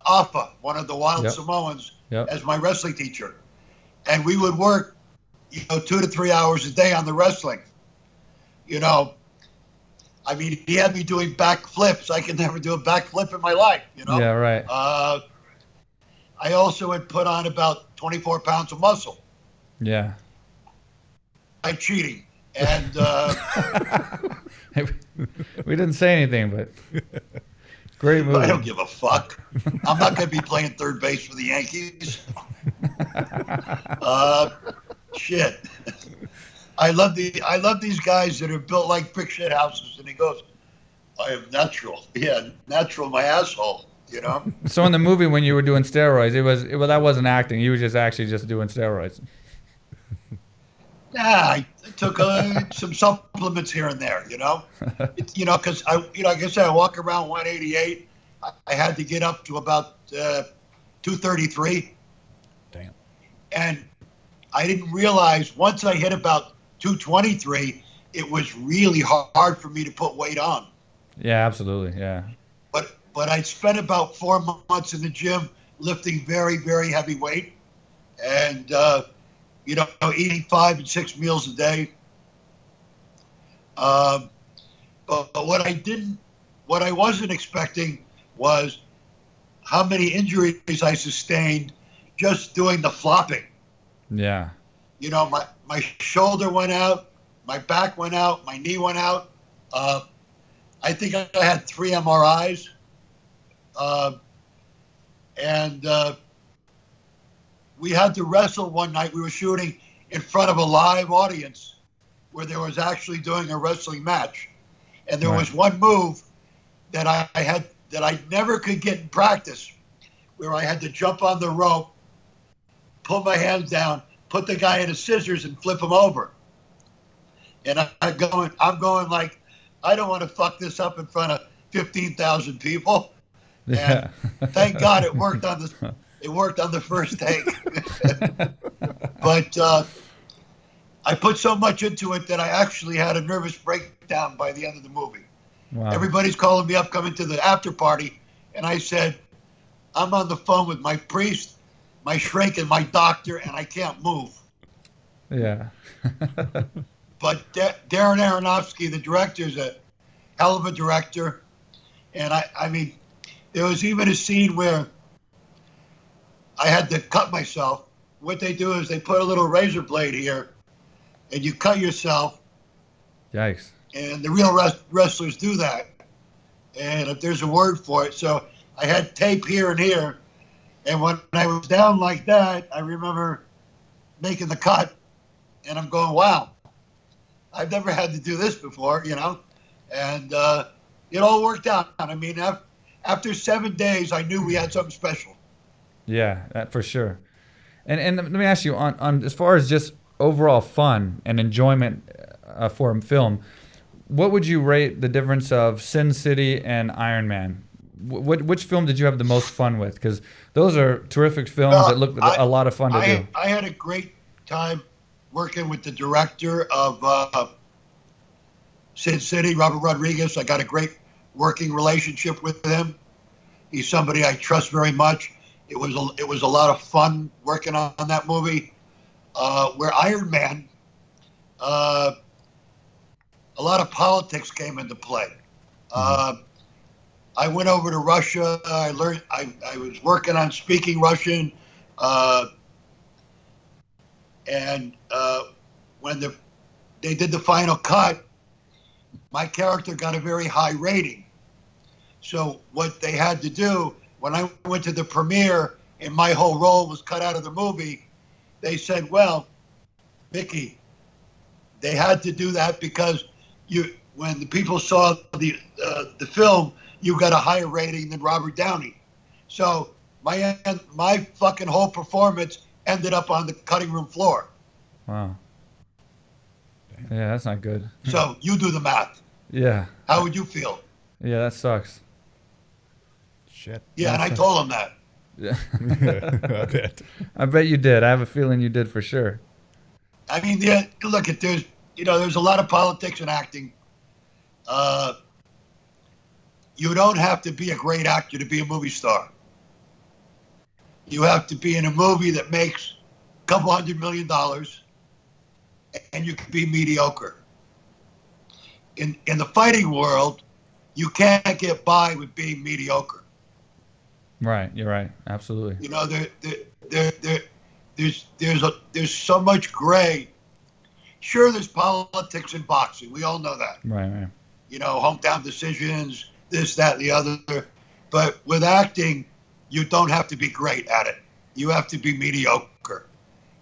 Alpha, one of the Wild Samoans, as my wrestling teacher. And we would work, 2 to 3 hours a day on the wrestling. He had me doing backflips. I could never do a backflip in my life, Yeah, right. I also had put on about 24 pounds of muscle. Yeah. By cheating. And We didn't say anything, but great movie. I don't give a fuck. I'm not going to be playing third base for the Yankees. Shit. I love these guys that are built like brick shit houses, and he goes, "I am natural." Yeah, natural, my asshole. You know. So in the movie, when you were doing steroids, that wasn't acting. You were just actually just doing steroids. Nah, I took some supplements here and there. You know, because like I said, I walk around 188. I had to get up to about 233. Damn. And I didn't realize once I hit about 223, it was really hard for me to put weight on. Yeah, absolutely. Yeah. But I spent about 4 months in the gym lifting very, very heavy weight, and eating 5 and 6 meals a day. But what I wasn't expecting was how many injuries I sustained just doing the flopping. Yeah. You know, my shoulder went out, my back went out, my knee went out. I think I had 3 MRIs. And we had to wrestle one night. We were shooting in front of a live audience where they was actually doing a wrestling match. And there was one move that I had that I never could get in practice, where I had to jump on the rope, pull my hands down, put the guy in a scissors and flip him over. And I'm going like, I don't want to fuck this up in front of 15,000 people. Yeah. And thank God it worked on the first take. But I put so much into it that I actually had a nervous breakdown by the end of the movie. Wow. Everybody's calling me up, coming to the after party, and I said, I'm on the phone with my priest, my shrink, and my doctor, and I can't move. Yeah. But Darren Aronofsky, the director, is a hell of a director. And I mean, there was even a scene where I had to cut myself. What they do is they put a little razor blade here, and you cut yourself. Yikes. And the real wrestlers do that. And if there's a word for it. So I had tape here and here. And when I was down like that, I remember making the cut. And I'm going, wow, I've never had to do this before, you know. And it all worked out. I mean, after 7 days, I knew we had something special. Yeah, that for sure. And let me ask you, on as far as just overall fun and enjoyment for a film, what would you rate the difference of Sin City and Iron Man? Which film did you have the most fun with? Because those are terrific films that look a lot of fun to do. I had a great time working with the director of Sin City, Robert Rodriguez. I got a great working relationship with him. He's somebody I trust very much. It was a lot of fun working on that movie. Where Iron Man, a lot of politics came into play. I went over to Russia. I learned. I was working on speaking Russian, and when they did the final cut, my character got a very high rating. So what they had to do when I went to the premiere and my whole role was cut out of the movie, they said, "Well, Mickey, they had to do that because when the people saw the film, you got a higher rating than Robert Downey." So my fucking whole performance ended up on the cutting room floor. Wow. Yeah, that's not good. So you do the math. Yeah. How would you feel? Yeah, that sucks. Shit. Yeah, and I told him that. Yeah. I bet you did. I have a feeling you did for sure. I mean, look, there's a lot of politics in acting. You don't have to be a great actor to be a movie star. You have to be in a movie that makes a couple $100 million, and you can be mediocre. In the fighting world, you can't get by with being mediocre. Right, you're right. Absolutely. You know, there's so much gray Sure, there's politics in boxing. We all know that. Right. You know, hometown decisions, this, that, and the other. But with acting, you don't have to be great at it. You have to be mediocre.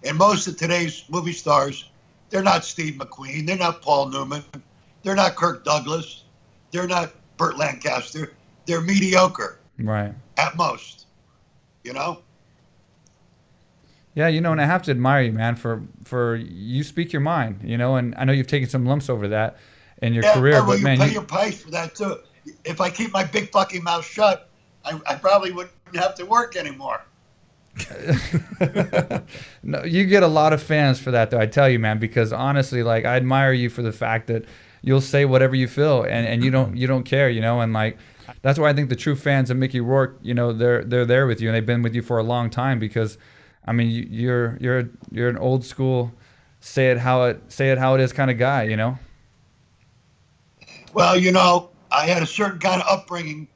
And most of today's movie stars, they're not Steve McQueen. They're not Paul Newman. They're not Kirk Douglas. They're not Burt Lancaster. They're mediocre. Right. At most. You know? Yeah, you know, and I have to admire you, man, for you speak your mind, you know, and I know you've taken some lumps over that in your career, well, but you man, pay your price for that too. If I keep my big fucking mouth shut, I probably wouldn't have to work anymore. No, you get a lot of fans for that, though. I tell you, man, because honestly, like, I admire you for the fact that you'll say whatever you feel, and you don't care, you know, and like that's why I think the true fans of Mickey Rourke, you know, they're there with you, and they've been with you for a long time because, I mean, you're an old school, say it how it is kind of guy, you know. Well, you know, I had a certain kind of upbringing,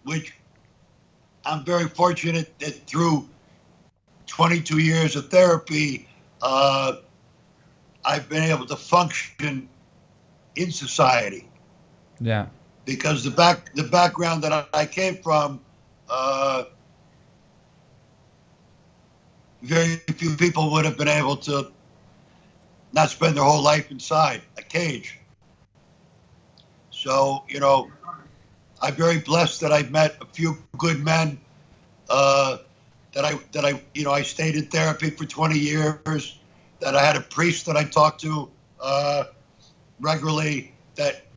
which I'm very fortunate that through 22 years of therapy, I've been able to function in society. Yeah. Because the background that I came from, very few people would have been able to not spend their whole life inside a cage. So, you know, I'm very blessed that I've met a few good men, that I, you know, I stayed in therapy for 20 years, that I had a priest that I talked to regularly that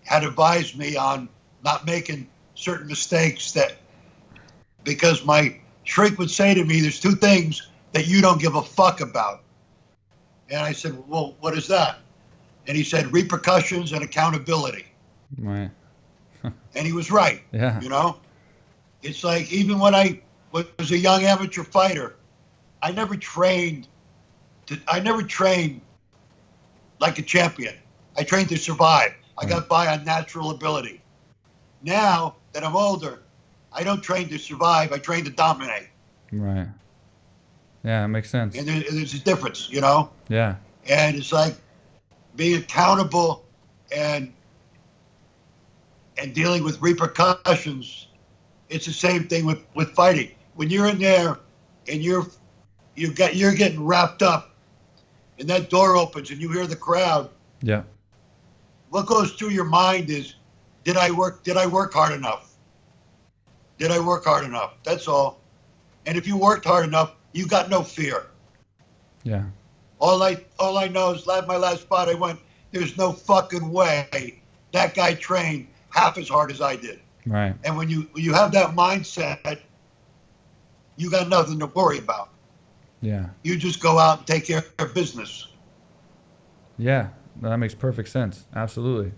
had advised me on not making certain mistakes, that because my shrink would say to me, there's two things that you don't give a fuck about. And I said, well, what is that? And he said, repercussions and accountability. Right. And he was right. Yeah. You know, it's like, even when I was a young amateur fighter, I never trained like a champion. I trained to survive. I got by on natural ability. Now that I'm older, I don't train to survive. I train to dominate. Right. Yeah, it makes sense. And there's a difference, you know? Yeah. And it's like being accountable and dealing with repercussions. It's the same thing with fighting. When you're in there and you're getting wrapped up and that door opens and you hear the crowd. Yeah. What goes through your mind is, did I work hard enough? Did I work hard enough? That's all. And if you worked hard enough, you got no fear. Yeah. All I know is my last spot I went, there's no fucking way that guy trained half as hard as I did. Right. And when you have that mindset, you got nothing to worry about. Yeah. You just go out and take care of business. Yeah, that makes perfect sense. Absolutely.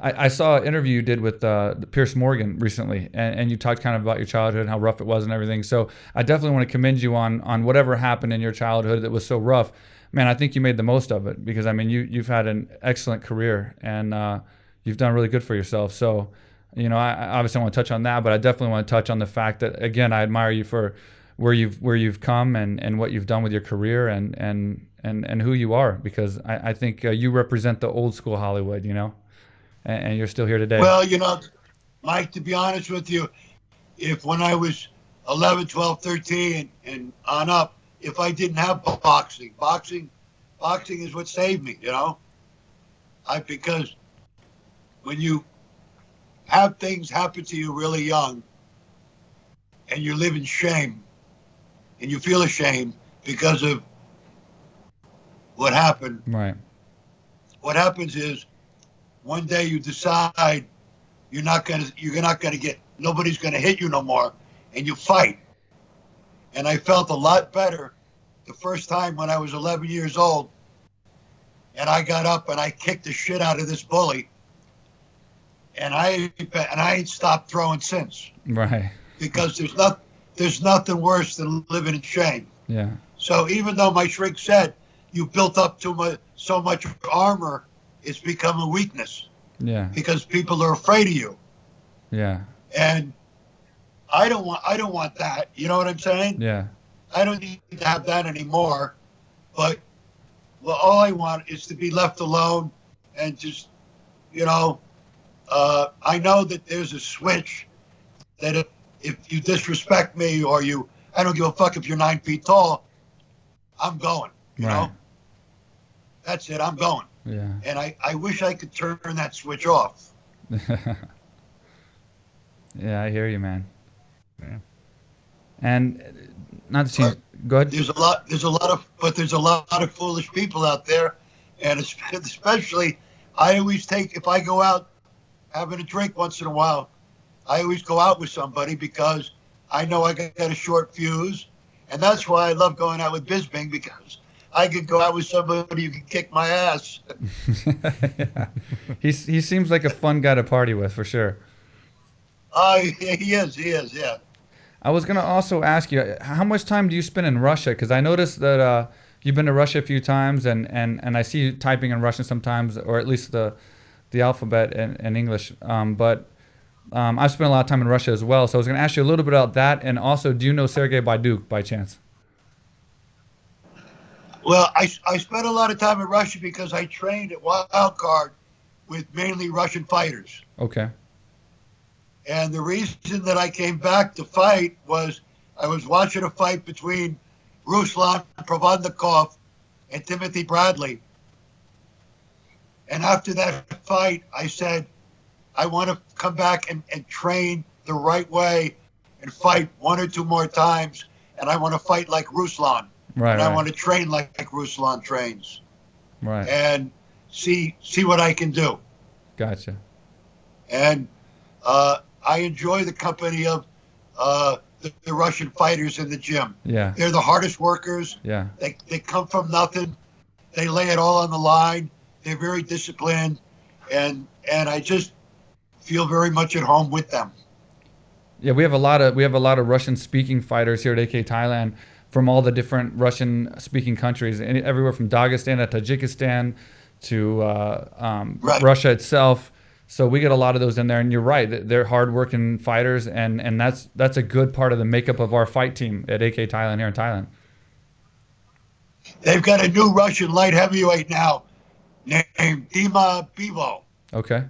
I saw an interview you did with Pierce Morgan recently, and you talked kind of about your childhood and how rough it was and everything. So I definitely want to commend you on whatever happened in your childhood that was so rough. Man, I think you made the most of it, because I mean you've had an excellent career, and you've done really good for yourself. So, you know, I obviously want to touch on that, but I definitely want to touch on the fact that, again, I admire you for where you've come and what you've done with your career and who you are, because I think you represent the old school Hollywood, you know, and you're still here today. Well, you know, Mike, to be honest with you, if when I was 11, 12, 13 and on up, if I didn't have boxing is what saved me, you know, because when you have things happen to you really young and you live in shame and you feel ashamed because of what happened. Right. What happens is one day you decide nobody's gonna hit you no more, and you fight. And I felt a lot better the first time when I was 11 years old, and I got up and I kicked the shit out of this bully, and I ain't stopped throwing since. Right. Because there's nothing worse than living in shame. Yeah. So even though my shrink said you built up so much armor, it's become a weakness. Yeah. Because people are afraid of you. Yeah. And I don't want that. You know what I'm saying? Yeah. I don't need to have that anymore. But well, all I want is to be left alone and just, you know, I know that there's a switch that if you disrespect me or I don't give a fuck if you're 9 feet tall, I'm going, you know? That's it, I'm going. Yeah. And I wish I could turn that switch off. Yeah, I hear you, man. Yeah. And not to see, go ahead. There's a lot of foolish people out there, and especially I always take, if I go out having a drink once in a while, I always go out with somebody because I know I got a short fuse, and that's why I love going out with Bisping, because I could go out with somebody who can kick my ass. Yeah. He seems like a fun guy to party with, for sure. He is, yeah. I was gonna also ask you, how much time do you spend in Russia? Because I noticed that you've been to Russia a few times, and I see you typing in Russian sometimes, or at least the alphabet in English. But I've spent a lot of time in Russia as well, so I was gonna ask you a little bit about that, and also, do you know Sergey Baiduk by chance? Well, I spent a lot of time in Russia because I trained at Wild Card with mainly Russian fighters. Okay. And the reason that I came back to fight was I was watching a fight between Ruslan Provandnikov and Timothy Bradley. And after that fight, I said, I want to come back and train the right way and fight one or two more times. And I want to fight like Ruslan. Right. And I want to train like Ruslan trains. Right. And see what I can do. Gotcha. And I enjoy the company of the Russian fighters in the gym. Yeah. They're the hardest workers. Yeah. They come from nothing. They lay it all on the line. They're very disciplined, and I just feel very much at home with them. Yeah, we have a lot of Russian speaking fighters here at AKA Thailand from all the different Russian speaking countries, everywhere from Dagestan to Tajikistan to Right. Russia itself. So we get a lot of those in there, and you're right, they're hardworking fighters, and that's a good part of the makeup of our fight team at AKA Thailand here in Thailand. They've got a new Russian light heavyweight now named Dima Bivo. Okay.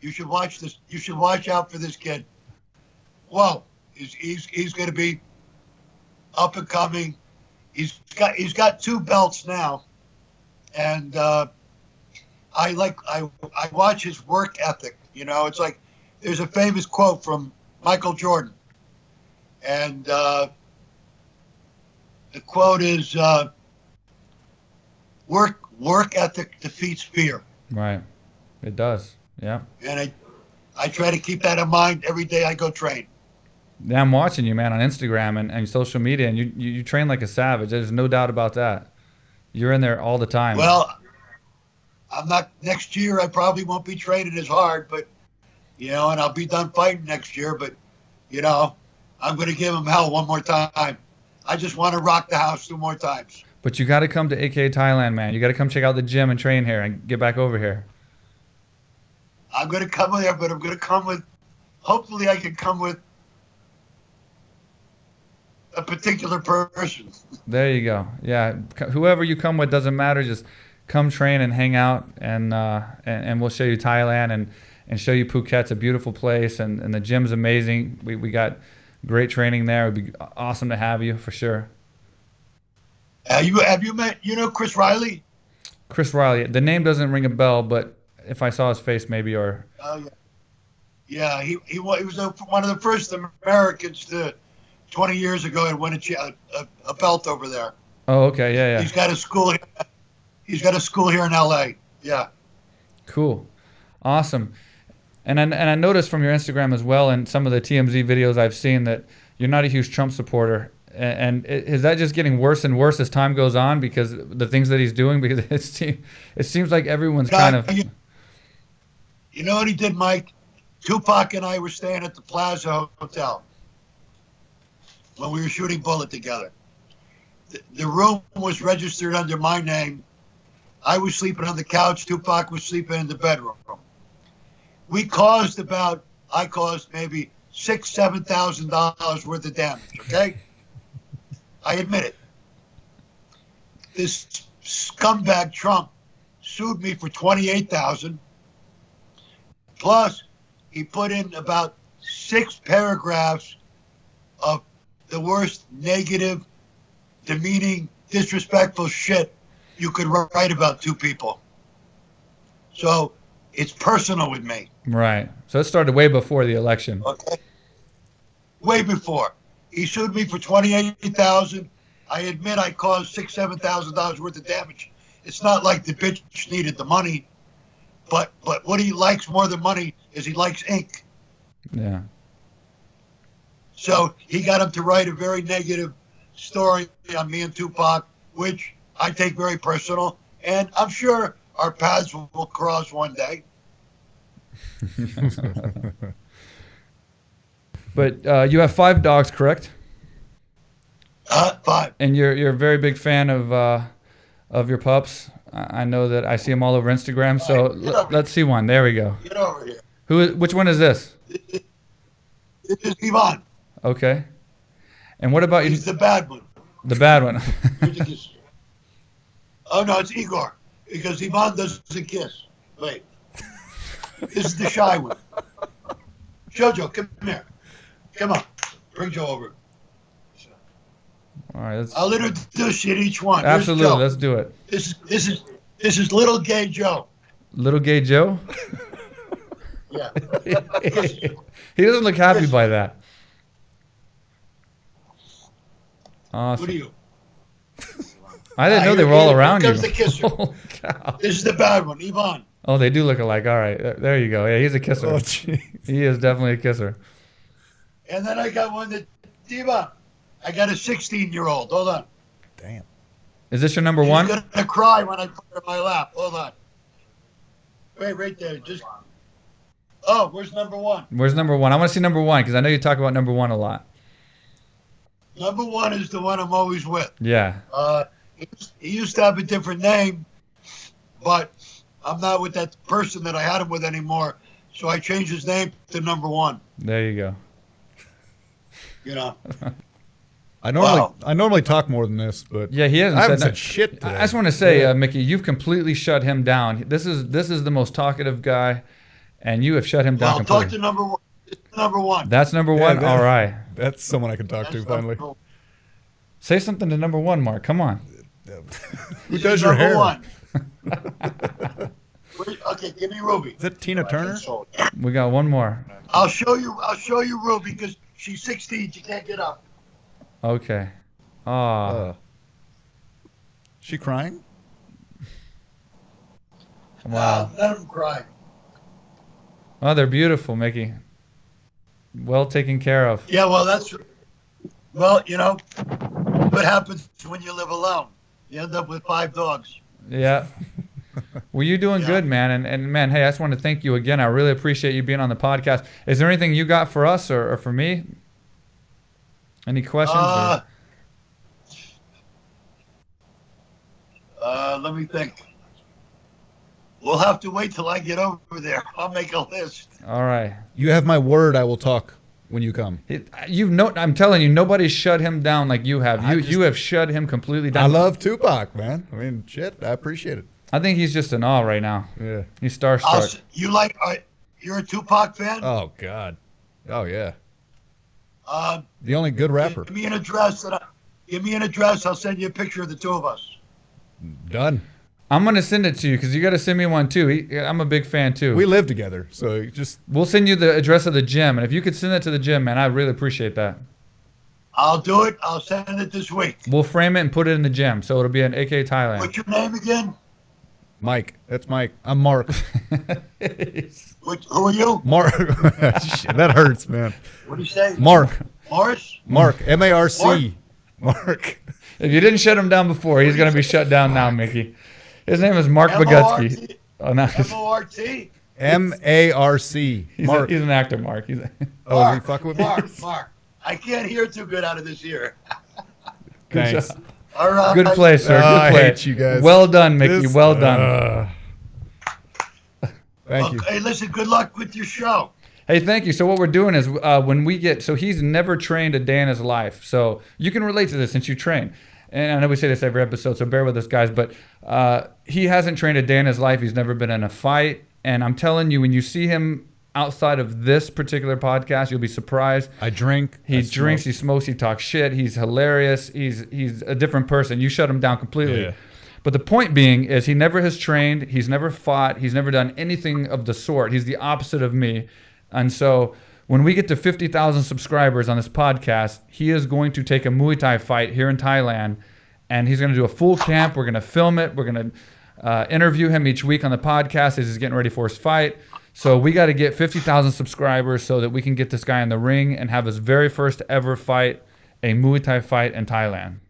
You should watch this. You should watch out for this kid. Whoa, he's going to be up and coming. He's got 2 belts now, and I watch his work ethic. You know, it's like there's a famous quote from Michael Jordan, and the quote is work ethic defeats fear. Right. It does. Yeah. And I try to keep that in mind every day I go train. Yeah, I'm watching you, man, on Instagram and social media, and you train like a savage. There's no doubt about that. You're in there all the time. Well, I'm not. Next year, I probably won't be training as hard, but and I'll be done fighting next year. But I'm going to give him hell one more time. I just want to rock the house 2 more times. But you got to come to AKA Thailand, man. You got to come check out the gym and train here and get back over here. I'm going to come there, but I'm going to come with. Hopefully, I can come with a particular person. There you go. Yeah, whoever you come with doesn't matter. Just come train and hang out, and we'll show you Thailand and show you Phuket. It's a beautiful place, and the gym's amazing. We got great training there. It'd be awesome to have you for sure. Have you met Chris Riley? Chris Riley. The name doesn't ring a bell, but if I saw his face, maybe or. Oh yeah. He was one of the first Americans to 20 years ago and win a belt over there. Oh, okay, yeah. He's got a school. He's got a school here in LA. Yeah. Cool, awesome. And I noticed from your Instagram as well, and some of the TMZ videos I've seen, that you're not a huge Trump supporter. And is that just getting worse and worse as time goes on because the things that he's doing? Because it seems like everyone's kind of. You know what he did, Mike? Tupac and I were staying at the Plaza Hotel when we were shooting Bullet together. The room was registered under my name. I was sleeping on the couch. Tupac was sleeping in the bedroom. I caused maybe $6,000-7,000 worth of damage. Okay. I admit it. This scumbag Trump sued me for $28,000. Plus, he put in about 6 paragraphs of the worst negative, demeaning, disrespectful shit you could write about 2 people. So it's personal with me. Right. So it started way before the election. Okay. Way before. He sued me for $28,000. I admit I caused $6,000-$7,000 worth of damage. It's not like the bitch needed the money, but what he likes more than money is he likes ink. Yeah. So he got him to write a very negative story on me and Tupac, which I take very personal, and I'm sure our paths will cross one day. But you have 5 dogs, correct? 5. And you're a very big fan of your pups. I know that I see them all over Instagram. So let's see one. There we go. Get over here. Which one is this? This is Ivan. Okay. And what about you? He's the bad one. The bad one. Oh, no, it's Igor. Because Ivan doesn't kiss. Wait. This is the shy one. Jojo, come here. Come on. Bring Joe over. All right. I'll introduce you to each one. Absolutely. Let's do it. This is little gay Joe. Little gay Joe? Yeah. He doesn't look happy by that. Awesome. What are you? I didn't know they were all around you. Here comes the kisser. Oh, cow. This is the bad one, Ivan. Oh, they do look alike. All right. There you go. Yeah, he's a kisser. Oh, jeez. He is definitely a kisser. And then I got one that, Diva, I got a 16-year-old. Hold on. Damn. Is this your number one? She's going to cry when I put her in my lap. Hold on. Wait, right there. Oh, where's number 1? Where's number 1? I want to see number 1 because I know you talk about number 1 a lot. Number 1 is the one I'm always with. Yeah. He used to have a different name, but I'm not with that person that I had him with anymore. So I changed his name to number 1. There you go. You know. I normally talk more than this, but Yeah, he hasn't I haven't said said shit today. I just want to say, Mickey, you've completely shut him down. This is the most talkative guy, and you have shut him down Well, talk completely. to number 1. It's number 1. That's number 1? that- All right. That's someone I can talk to That's finally. number 1. Say something to number 1, Mark. Come on. Who does your hair? Number 1. Okay, give me Ruby. Is that Tina Turner? We got one more. I'll show you Ruby because she's 16. She can't get up. Okay. Oh, She crying? wow. Let them cry. Oh, they're beautiful, Mickey. Well taken care of. Yeah, well, you know, what happens when you live alone? You end up with 5 dogs. Yeah. Well, you're doing Yeah. good, man. And man, hey, I just want to thank you again. I really appreciate you being on the podcast. Is there anything you got for us or for me? Any questions? Let me think. We'll have to wait till I get over there. I'll make a list. All right. You have my word. I will talk when you come. I'm telling you, nobody's shut him down like you have. You have shut him completely down. I love Tupac, man. I mean, shit. I appreciate it. I think he's just in awe right now. Yeah. He's starstruck. You're a Tupac fan? Oh God. Oh yeah. Um, The only good rapper. Give me an address. I'll send you a picture of the 2 of us. Done. I'm gonna send it to you because you got to send me one too. I'm a big fan too. We live together, so you just We'll send you the address of the gym, and if you could send it to the gym, man, I really appreciate that. I'll do it. I'll send it this week. We'll frame it and put it in the gym, so it'll be an AKA Thailand. What's your name again? Mike. That's Mike. I'm Mark. Who are you? Mark. Shit, that hurts, man. What do you say? Mark. Morris? Mark. M-A-R-C. Mark. If you didn't shut him down before, he's gonna be shut down now, Mickey. His name is Mark Bogutsky. M-O-R-T? Oh, no, M-O-R-T? M-A-R-C. Mark. he's an actor, Mark. Oh, is he fucking with me? Mark. I can't hear too good out of this ear. Thanks. All right. Good play, sir. Good I play. hate you guys. Well done, Mickey. Well done. Thank you. Hey, listen, good luck with your show. Hey, thank you. So what we're doing is when we get, so he's never trained a day in his life. So you can relate to this since you train. And I know we say this every episode, so bear with us, guys. But he hasn't trained a day in his life. He's never been in a fight. And I'm telling you, when you see him outside of this particular podcast, you'll be surprised. I drink. He drinks, he smokes, he talks shit. He's hilarious. He's a different person. You shut him down completely. Yeah. But the point being is he never has trained. He's never fought. He's never done anything of the sort. He's the opposite of me. And so when we get to 50,000 subscribers on this podcast, he is going to take a Muay Thai fight here in Thailand, and he's going to do a full camp. We're going to film it. We're going to interview him each week on the podcast as he's getting ready for his fight. So we got to get 50,000 subscribers so that we can get this guy in the ring and have his very first ever fight, a Muay Thai fight in Thailand.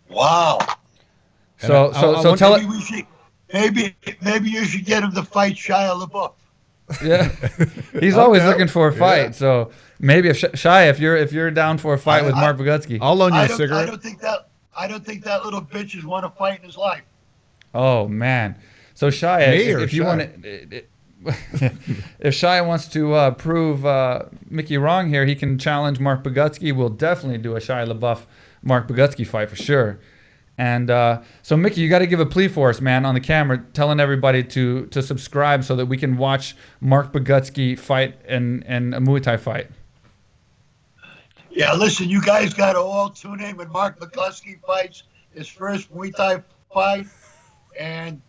Wow. So tell it. Maybe you should get him to fight Shia LaBeouf. Yeah, he's always looking for a fight. Yeah. So maybe if Shia, if you're down for a fight with Mark Bogutsky, I'll loan you a cigarette. I don't think that little bitch has won a fight in his life. Oh man. So Shia, if you want to, if Shia wants to prove Mickey wrong here, he can challenge Mark Bogutsky. We'll definitely do a Shia LaBeouf Mark Bogutsky fight for sure. And so, Mickey, you got to give a plea for us, man, on the camera, telling everybody to subscribe so that we can watch Mark Bogutsky fight in a Muay Thai fight. Yeah, listen, you guys got to all tune in when Mark Bogutsky fights his first Muay Thai fight, and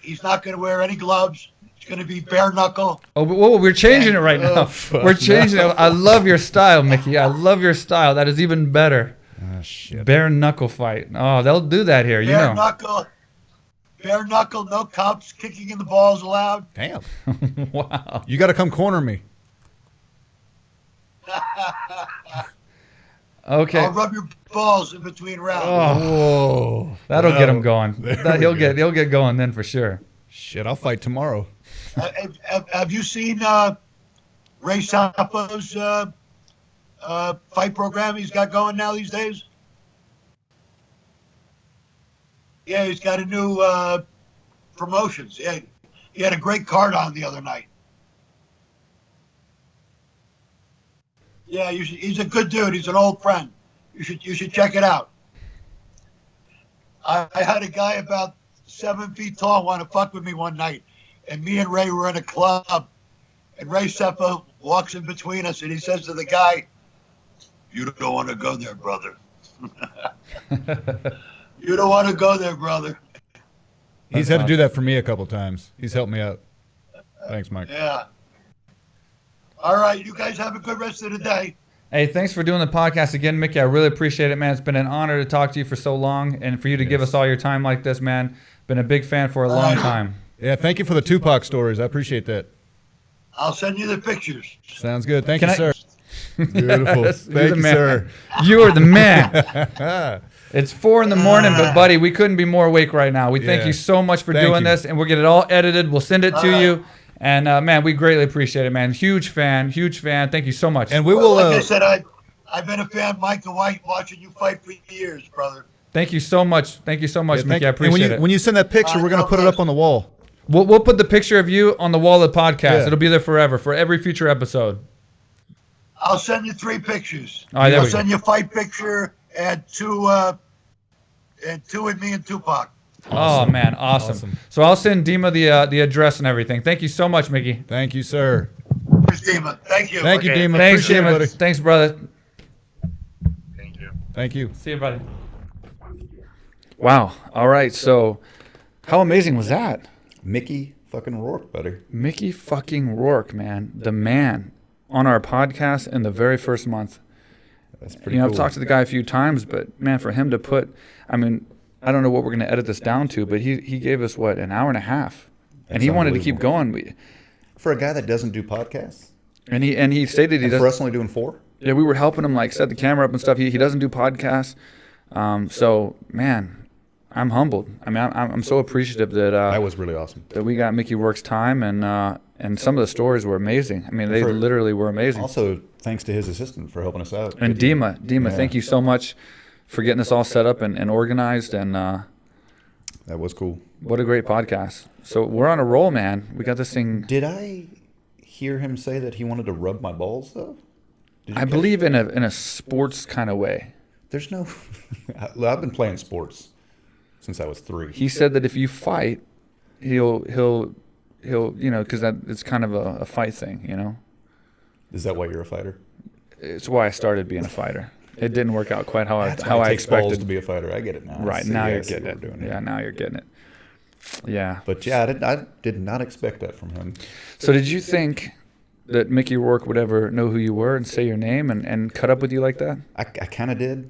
he's not going to wear any gloves. It's going to be bare knuckle. Oh, whoa, we're changing it right now. We're changing it. I love your style, Mickey. I love your style. That is even better. Oh, shit. Bare knuckle fight. Oh, they'll do that here, bare knuckle, no cops kicking in the balls allowed. Damn. Wow. You got to come corner me. Okay. I'll rub your balls in between rounds. Oh, that'll get him going. He'll get going then for sure. Shit, I'll fight tomorrow. Have you seen Ray Sapo's fight program he's got going now these days? Yeah, he's got a new promotions. Yeah, he had a great card on the other night. Yeah, he's a good dude. He's an old friend. You should check it out. I had a guy about 7 feet tall want to fuck with me one night, and me and Ray were in a club, and Ray Seppa walks in between us, and he says to the guy, "You don't want to go there, brother." You don't want to go there, brother. He's had to do that for me a couple times. He's helped me out. Thanks, Mike. Yeah. All right, you guys have a good rest of the day. Hey, thanks for doing the podcast again, Mickey. I really appreciate it, man. It's been an honor to talk to you for so long, and for you to give us all your time like this, man. Been a big fan for a long time. Yeah, thank you for the Tupac stories. I appreciate that. I'll send you the pictures. Sounds good. Thank you, sir. Beautiful. Yes, thank you, sir. You are the man. It's 4 a.m, but buddy, we couldn't be more awake right now. We thank you so much for doing this, and we'll get it all edited. We'll send it to you. And man, we greatly appreciate it, man. Huge fan. Thank you so much. And we will. Like I said, I've been a fan, Mike the White, watching you fight for years, brother. Thank you so much. Thank you so much, Mickey. I appreciate it. When you send that picture, we're gonna put it up on the wall. We'll put the picture of you on the wall of the podcast. It'll be there forever for every future episode. I'll send you 3 pictures. All right, I'll send you a fight picture and two with me and Tupac. Awesome. Oh man, awesome. So I'll send Dima the address and everything. Thank you so much, Mickey. Thank you, sir. Here's Dima. Thank you. Thank you, Dima. Thanks, Appreciate Dima. it, buddy. Thanks, brother. Thank you. Thank you. See you, buddy. Wow. All right. So, how amazing was that? Mickey fucking Rourke, buddy. Mickey fucking Rourke, man, the man, on our podcast in the very first month. That's pretty cool. I've talked to the guy a few times, but man, for him to put, I mean, I don't know what we're going to edit this down to, but he gave us, what, an hour and a half. And he wanted to keep going. For a guy that doesn't do podcasts? And he stated he doesn't. For us only doing 4? Yeah, we were helping him, like, set the camera up and stuff. He doesn't do podcasts. So, man, I'm humbled. I mean, I'm so appreciative that that was really awesome. That we got Mickey Rourke's time, and some of the stories were amazing. I mean, they literally were amazing. Also, thanks to his assistant for helping us out. And Dima, thank you so much for getting this all set up and organized. And that was cool. What a great podcast. So we're on a roll, man. We got this thing. Did I hear him say that he wanted to rub my balls though? Did you I catch believe that? in a sports kind of way. There's no. I've been playing sports since I was 3. He said that if you fight, he'll because that it's kind of a fight thing. Is that why you're a fighter? It's why I started being a fighter. It didn't work out quite how That's I why it takes balls expected. to be a fighter. I get it now. Right, See, now yeah, I you're see getting what it. we're doing here. Yeah, now you're getting it. Yeah. But yeah, I did not expect that from him. So did you think that Mickey Rourke would ever know who you were and say your name and cut up with you like that? I kind of did,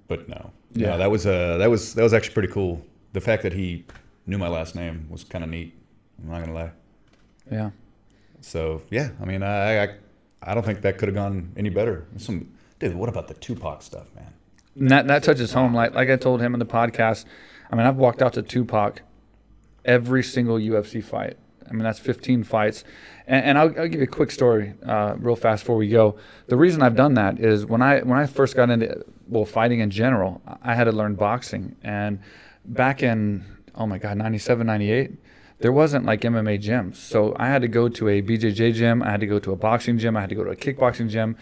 but no. Yeah. No, that was actually pretty cool. The fact that he knew my last name was kind of neat. I'm not gonna lie. Yeah. So yeah, I mean, I don't think that could have gone any better. Dude, what about the Tupac stuff, man? And that touches home. Like I told him in the podcast, I mean, I've walked out to Tupac every single UFC fight. I mean, that's 15 fights. And I'll give you a quick story real fast before we go. The reason I've done that is when I first got into, fighting in general, I had to learn boxing. And back in, 97, 98, there wasn't like MMA gyms. So I had to go to a BJJ gym. I had to go to a boxing gym. I had to go to a kickboxing gym.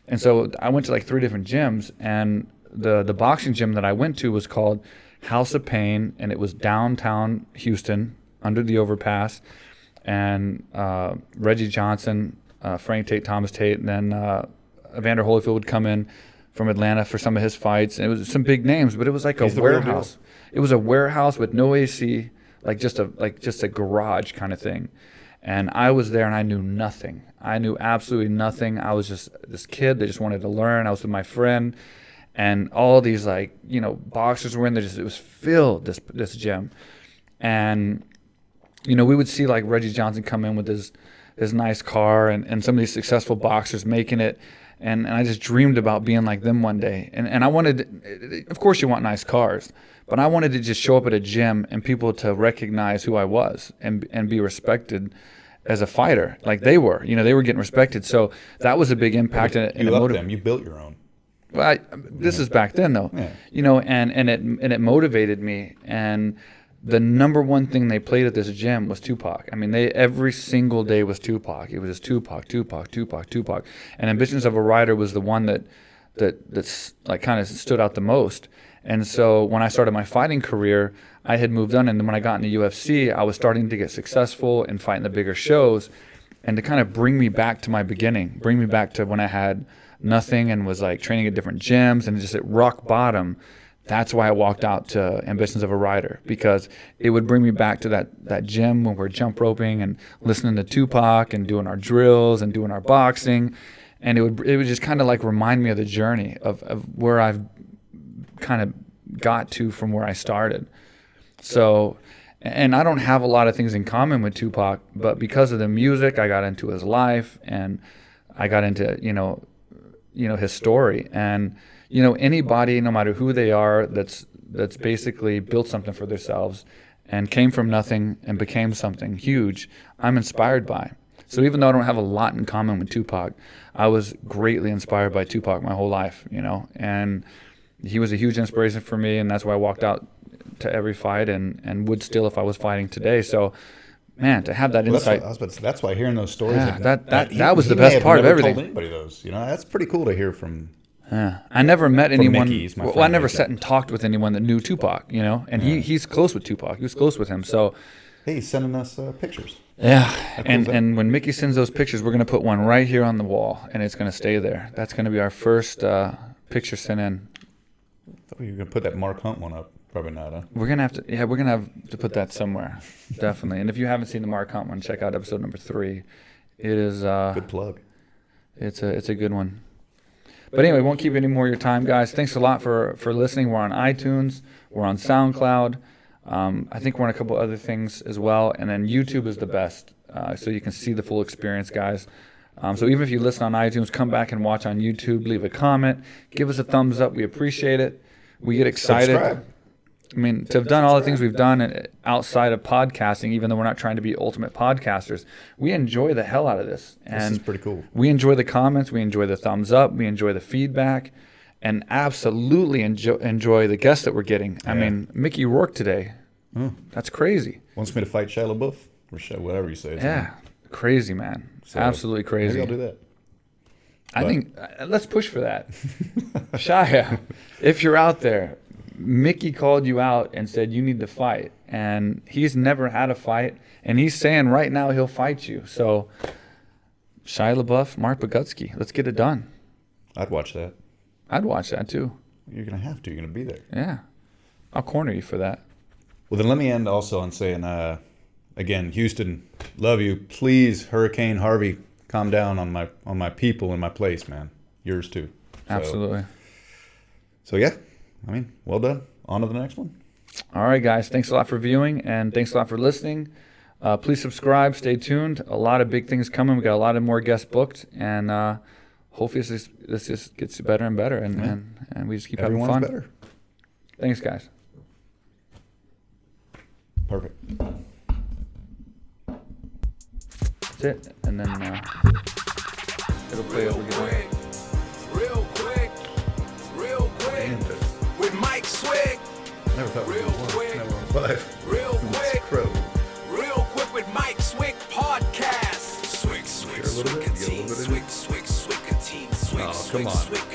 And so I went to like 3 different gyms. And the boxing gym that I went to was called House of Pain. And it was downtown Houston under the overpass. And Reggie Johnson, Frank Tate, Thomas Tate, and then Evander Holyfield would come in from Atlanta for some of his fights. And it was some big names, but it was like He's a the real warehouse. It was a warehouse with no AC, like just a garage kind of thing. And I was there and I knew nothing. I knew absolutely nothing. I was just this kid that just wanted to learn. I was with my friend, and all these boxers were in there. It was filled, this gym. And we would see like Reggie Johnson come in with his nice car and some of these successful boxers making it. And I just dreamed about being like them one day. And I wanted, of course you want nice cars, but I wanted to just show up at a gym and people to recognize who I was and be respected as a fighter. Like they were, they were getting respected. So that was a big impact. You loved them. You built your own. Well, this is back then though, Yeah. and it motivated me. And the number one thing they played at this gym was Tupac. I mean, every single day was Tupac. It was just Tupac, Tupac, Tupac, Tupac. And Ambitions of a Rider was the one that's like kind of stood out the most. And so when I started my fighting career, I had moved on, and then when I got into UFC, I was starting to get successful and fight in the bigger shows, and to kind of bring me back to my beginning, bring me back to when I had nothing and was like training at different gyms and just at rock bottom. That's why I walked out to Ambitions of a Rider, because it would bring me back to that gym when we're jump roping and listening to Tupac and doing our drills and doing our boxing. And it would just kind of like remind me of the journey of where I've kind of got to from where I started. So, and I don't have a lot of things in common with Tupac, but because of the music, I got into his life and I got into, his story. And, anybody, no matter who they are, that's basically built something for themselves and came from nothing and became something huge, I'm inspired by. So even though I don't have a lot in common with Tupac, I was greatly inspired by Tupac my whole life, and he was a huge inspiration for me, and that's why I walked out to every fight and would still if I was fighting today. So, man, to have that insight. That's why hearing those stories. Yeah, like that was the best part of everything. Told anybody those, that's pretty cool to hear from. Yeah, I never met anyone. Mickey, my I never Mickey. sat and talked with anyone that knew Tupac, and he's close with Tupac. He was close with him. So, Hey, he's sending us pictures. yeah, cool is that? and when Mickey sends those pictures, we're gonna put one right here on the wall, and it's gonna stay there. That's gonna be our first picture sent in. I thought you were gonna put that Mark Hunt one up. Probably not, huh? We're gonna have to put that somewhere, definitely. And if you haven't seen the Mark Hunt one, check out episode number 3. It is Good plug. It's a good one. But anyway, won't keep any more of your time, guys. Thanks a lot for listening. We're on iTunes. We're on SoundCloud. I think we're on a couple other things as well. And then YouTube is the best, so you can see the full experience, guys. So even if you listen on iTunes, come back and watch on YouTube. Leave a comment. Give us a thumbs up. We appreciate it. We get excited. Subscribe. I mean, to have done all the things we've done outside of podcasting, even though we're not trying to be ultimate podcasters, we enjoy the hell out of this. And This is pretty cool. we enjoy the comments. We enjoy the thumbs up. We enjoy the feedback. And absolutely enjoy the guests that we're getting. I mean, Mickey Rourke today. That's crazy. Wants me to fight Shia LaBeouf or whatever you say. Yeah. crazy, man. So, Absolutely crazy. Maybe I'll do that. I think let's push for that. Shia, if you're out there, Mickey called you out and said you need to fight, and he's never had a fight, and he's saying right now he'll fight you. So Shia LaBeouf, Mark Bogutsky, let's get it done. I'd watch that. I'd watch that too. You're gonna have to. You're gonna be there. Yeah, I'll corner you for that. Well, then let me end also on saying, again, Houston, love you. Please, Hurricane Harvey, calm down on my people and my place, man. Yours too. Absolutely. So yeah, I mean, well done. On to the next one. All right, guys. Thanks a lot for viewing, and thanks a lot for listening. Please subscribe. Stay tuned. A lot of big things coming. We got a lot of more guests booked, and hopefully this just gets better and better, and we just keep having fun. Better. Thanks, guys. Perfect. That's it, and then it'll play over again. Real quick, with Mike Swick. Never thought Real quick, real quick, real quick with Mike Swick podcast. Swick, a little bit? You get a little bit in Swick, Swick, Swick, Swick, Oh, come on. Swick,